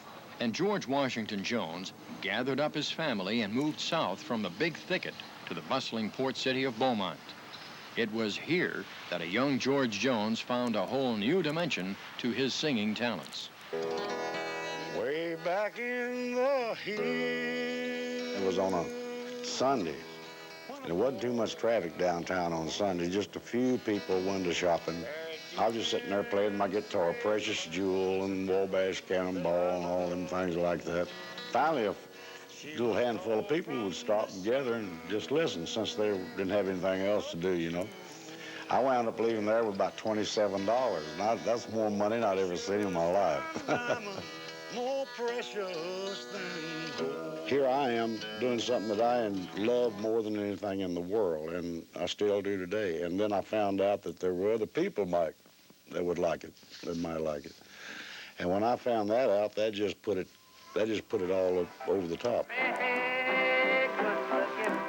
And George Washington Jones gathered up his family and moved south from the Big Thicket to the bustling port city of Beaumont. It was here that a young George Jones found a whole new dimension to his singing talents. Way back in the hills. It was on a Sunday. There wasn't too much traffic downtown on Sunday, just a few people window shopping. I was just sitting there playing my guitar, Precious Jewel and Wabash Cannonball and all them things like that. Finally, a little handful of people would stop and gather and just listen since they didn't have anything else to do, you know. I wound up leaving there with about $27. Now, that's more money than I'd ever seen in my life. More precious than gold. Here I am doing something that I love more than anything in the world, and I still do today. And then I found out that there were other people that would like it, that might like it. And when I found that out, that just put it all up over the top.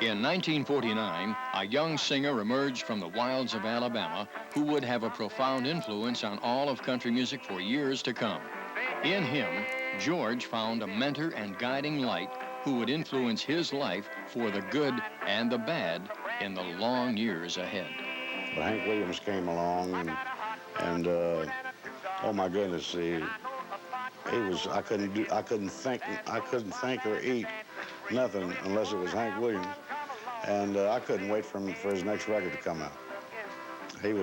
In 1949, a young singer emerged from the wilds of Alabama who would have a profound influence on all of country music for years to come. In him, George found a mentor and guiding light who would influence his life for the good and the bad in the long years ahead. But Hank Williams came along, and oh my goodness, I couldn't think or eat nothing unless it was Hank Williams, and I couldn't wait for his next record to come out. He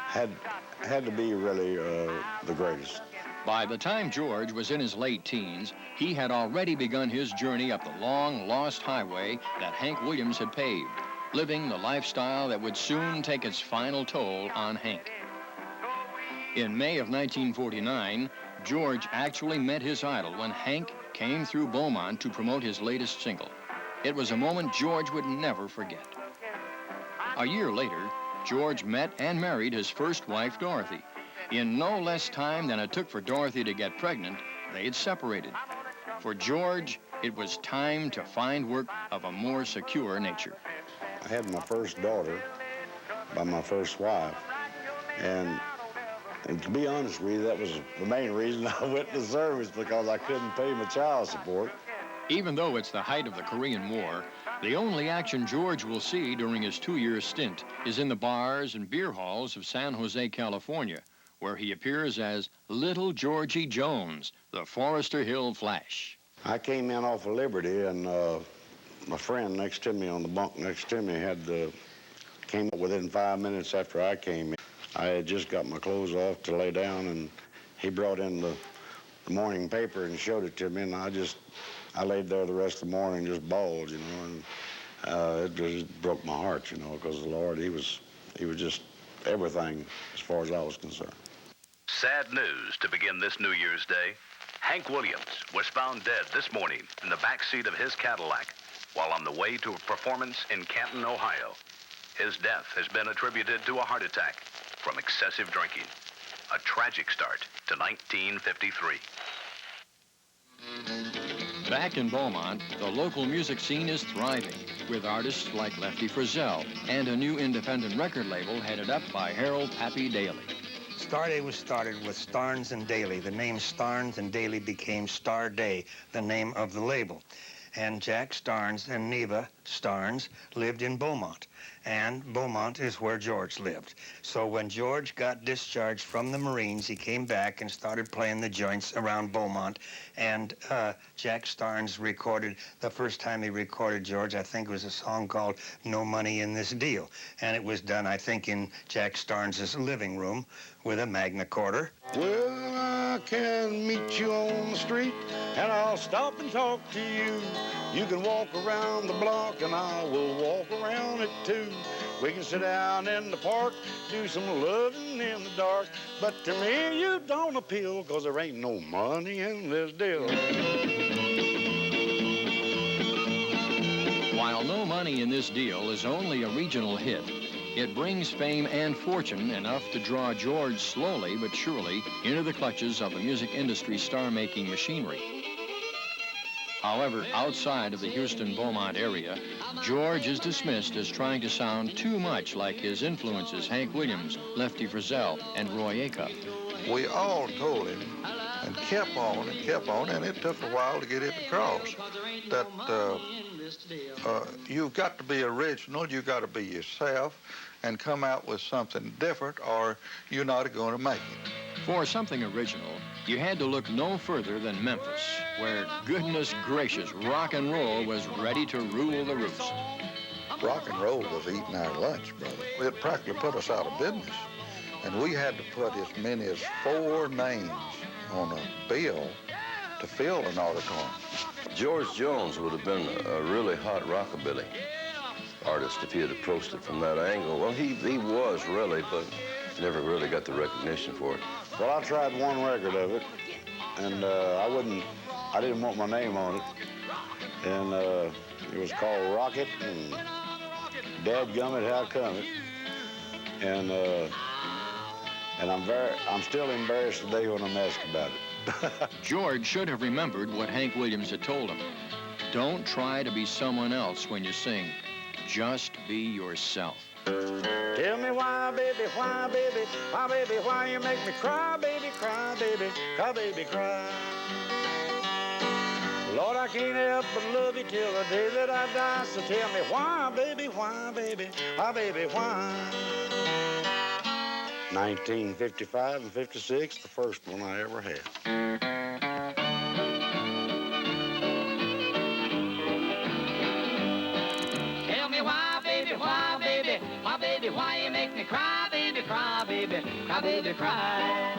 had to be really the greatest. By the time George was in his late teens, he had already begun his journey up the long, lost highway that Hank Williams had paved, living the lifestyle that would soon take its final toll on Hank. In May of 1949, George actually met his idol when Hank came through Beaumont to promote his latest single. It was a moment George would never forget. A year later, George met and married his first wife, Dorothy. In no less time than it took for Dorothy to get pregnant, they had separated. For George, it was time to find work of a more secure nature. I had my first daughter by my first wife, and to be honest with you, that was the main reason I went to service, because I couldn't pay my child support. Even though it's the height of the Korean War, the only action George will see during his 2-year stint is in the bars and beer halls of San Jose, California, where he appears as Little Georgie Jones, the Forester Hill Flash. I came in off of Liberty, and my friend next to me on the bunk next to me came up within 5 minutes after I came in. I had just got my clothes off to lay down, and he brought in the morning paper and showed it to me, and I laid there the rest of the morning just bawled, you know, and it just broke my heart, you know, because the Lord, he was just everything as far as I was concerned. Sad news to begin this New Year's Day. Hank Williams was found dead this morning in the back seat of his Cadillac while on the way to a performance in Canton, Ohio. His death has been attributed to a heart attack. from excessive drinking. A tragic start to 1953. Back in Beaumont, the local music scene is thriving, with artists like Lefty Frizzell and a new independent record label headed up by Harold Pappy Daly. Star Day was started with Starnes and Daly. The name Starnes and Daly became Star Day, the name of the label. And Jack Starnes and Neva Starnes lived in Beaumont. And Beaumont is where George lived. So when George got discharged from the Marines, he came back and started playing the joints around Beaumont. And Jack Starnes recorded, the first time he recorded George, I think it was a song called No Money in This Deal. And it was done, I think, in Jack Starnes' living room with a Magnacorder. Well, I can meet you on the street, and I'll stop and talk to you. You can walk around the block, and I will walk around it too. We can sit down in the park, do some loving in the dark. But to me, you don't appeal, 'cause there ain't no money in this deal. While No Money in This Deal is only a regional hit, it brings fame and fortune enough to draw George slowly but surely into the clutches of the music industry's star-making machinery. However, outside of the Houston-Beaumont area, George is dismissed as trying to sound too much like his influences Hank Williams, Lefty Frizzell, and Roy Acuff. We all told him and kept on, and it took a while to get it across that you've got to be original, you've got to be yourself, and come out with something different, or you're not going to make it. For something original, you had to look no further than Memphis, where, goodness gracious, rock and roll was ready to rule the roost. Rock and roll was eating our lunch, brother. It practically put us out of business. And we had to put as many as 4 names on a bill to fill an auditorium. George Jones would have been a really hot rockabilly artist if he had approached it from that angle. Well, he was really, but never really got the recognition for it. Well, I tried one record of it, and I didn't want my name on it. And it was called Rocket, and Dadgummit, How Come It. And I'm still embarrassed today when I'm asked about it. George should have remembered what Hank Williams had told him. Don't try to be someone else when you sing. Just be yourself. Tell me why, baby, why you make me cry, baby, cry, baby, cry. Lord, I can't help but love you till the day that I die. So tell me why, baby, why? 1955 and 56, the first one I ever had. Tell me why, baby, why you make me cry, baby, cry, cry.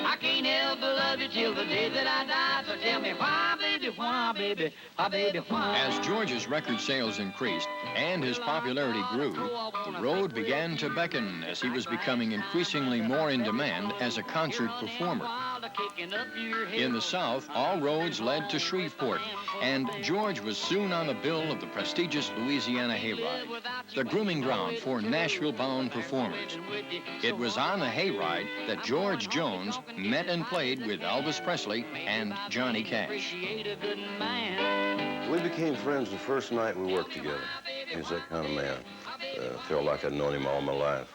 I can't help but love you till the day that I die. So tell me why, baby, why? As George's record sales increased and his popularity grew, the road began to beckon as he was becoming increasingly more in demand as a concert performer. In the South, all roads led to Shreveport, and George was soon on the bill of the prestigious Louisiana Hayride, the grooming ground for Nashville-bound performers. It was on the Hayride that George Jones met and played with Elvis Presley and Johnny Cash. We became friends the first night we worked together. He was that kind of man. Felt like I'd known him all my life.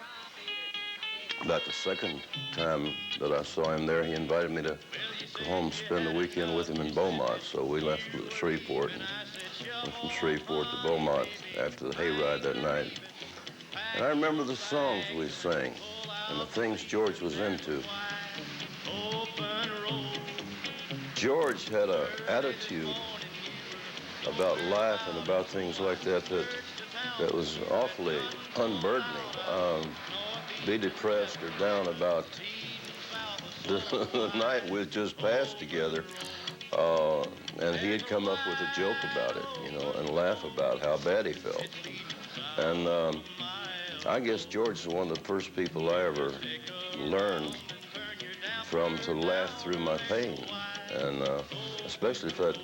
About the second time that I saw him there, he invited me to go home and spend the weekend with him in Beaumont. So we left Shreveport and went from Shreveport to Beaumont after the hayride that night. And I remember the songs we sang and the things George was into. George had an attitude about life and about things like that that was awfully unburdening. Be depressed or down about the night we just passed together, and he'd come up with a joke about it, you know, and laugh about how bad he felt. And I guess George is one of the first people I ever learned from to laugh through my pain, and especially if that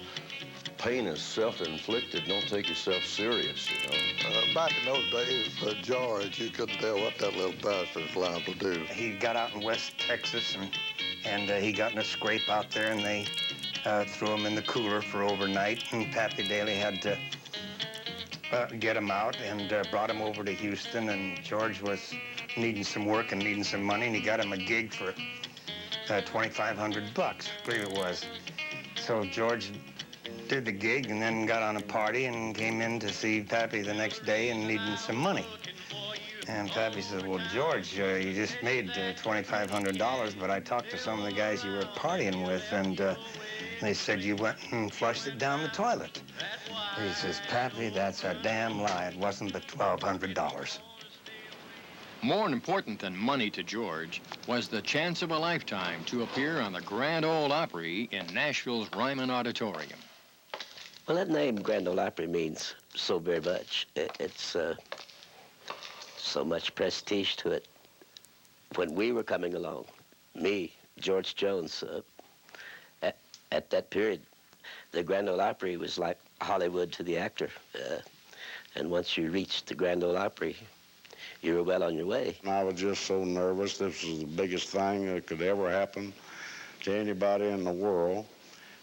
pain is self-inflicted. Don't take yourself serious, you know. Back in those days, George, you couldn't tell what that little bastard's liable to do. He got out in West Texas, and he got in a scrape out there, and they threw him in the cooler for overnight, and Pappy Daly had to get him out and brought him over to Houston, and George was needing some work and needing some money, and he got him a gig for $2,500 bucks, I believe it was. So George did the gig and then got on a party and came in to see Pappy the next day and needing some money. And Pappy said, well, George, you just made $2,500, but I talked to some of the guys you were partying with, and they said you went and flushed it down the toilet. He says, Pappy, that's a damn lie. It wasn't but $1,200. More important than money to George was the chance of a lifetime to appear on the Grand Ole Opry in Nashville's Ryman Auditorium. Well, that name, Grand Ole Opry, means so very much. It's so much prestige to it. When we were coming along, me, George Jones, at that period, the Grand Ole Opry was like Hollywood to the actor. And once you reached the Grand Ole Opry, you were well on your way. I was just so nervous. This was the biggest thing that could ever happen to anybody in the world.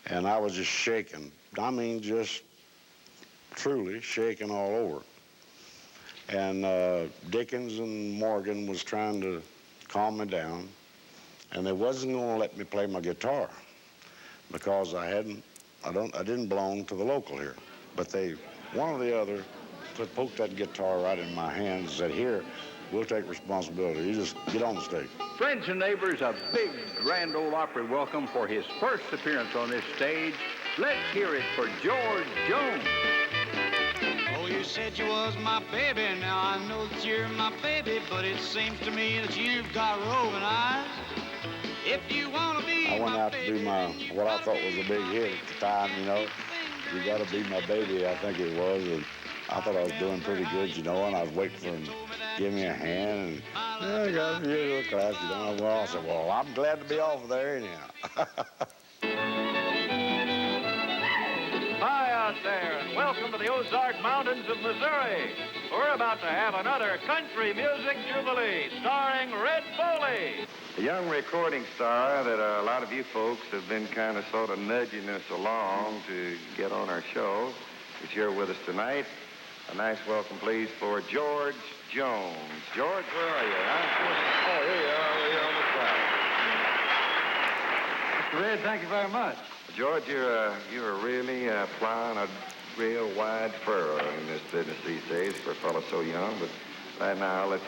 And I was just shaking. I mean, just truly shaking all over. And Dickens and Morgan was trying to calm me down. And they wasn't going to let me play my guitar because I didn't belong to the local here. But one or the other, poked that guitar right in my hand and said, here, we'll take responsibility. You just get on the stage. Friends and neighbors, a big Grand Ole Opry welcome for his first appearance on this stage. Let's hear it for George Jones. Oh, you said you was my baby. Now I know that you're my baby, but it seems to me that you've got roving eyes. If you want to be I went out to do what I thought was a big hit at the time, you know. You Gotta Be My Baby, I think it was. And I thought I was doing pretty good, you know, and I was waiting for him to give me a hand, and I got a little class, you know. Well, I said, well, I'm glad to be off there anyhow. Hi out there, and welcome to the Ozark Mountains of Missouri. We're about to have another country music jubilee starring Red Foley. A young recording star that a lot of you folks have been kind of sort of nudging us along to get on our show is here with us tonight. A nice welcome, please, for George Jones. George, where are you? Huh? Oh, here you are. Mr. Red, thank you very much. George, you're really plowing a real wide furrow in this business these days for a fellow so young. But right now, let's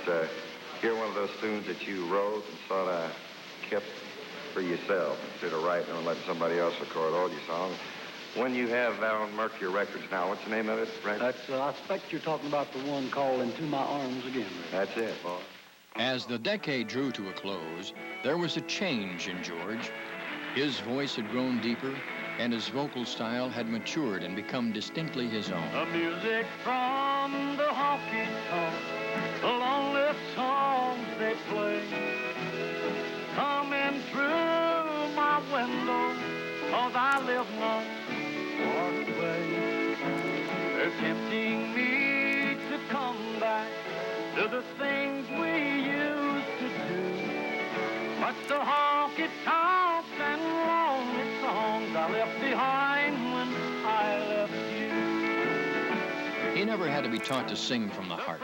hear one of those tunes that you wrote and sort of kept for yourself instead of writing and letting somebody else record all your songs. One you have on Mercury Records now. What's the name of it, Red? That's, I expect you're talking about the one called Into My Arms Again, Red. That's it, boy. As the decade drew to a close, there was a change in George. His voice had grown deeper, and his vocal style had matured and become distinctly his own. The music from the honky-tonk, the lonely songs they play, coming through my window, 'cause I live not far away. They're tempting me to come back to the things we used to do. But the honky-tonks and lonely songs I left behind when I left you. He never had to be taught to sing from the heart.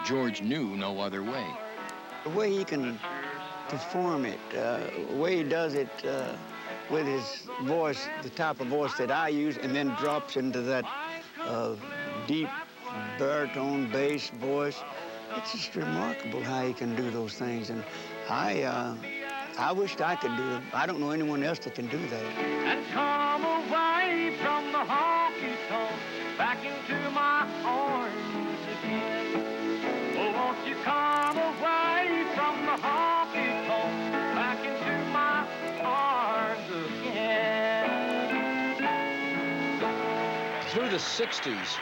George knew no other way. The way he can perform it, the way he does it with his voice, the type of voice that I use, and then drops into that deep baritone bass voice. It's just remarkable how he can do those things, and I wished I could do it. I don't know anyone else that can do that. And come away from the honky-tonk, back into my arms again. Oh, won't you come away from the honky-tonk, back into my arms again. Through the 60s,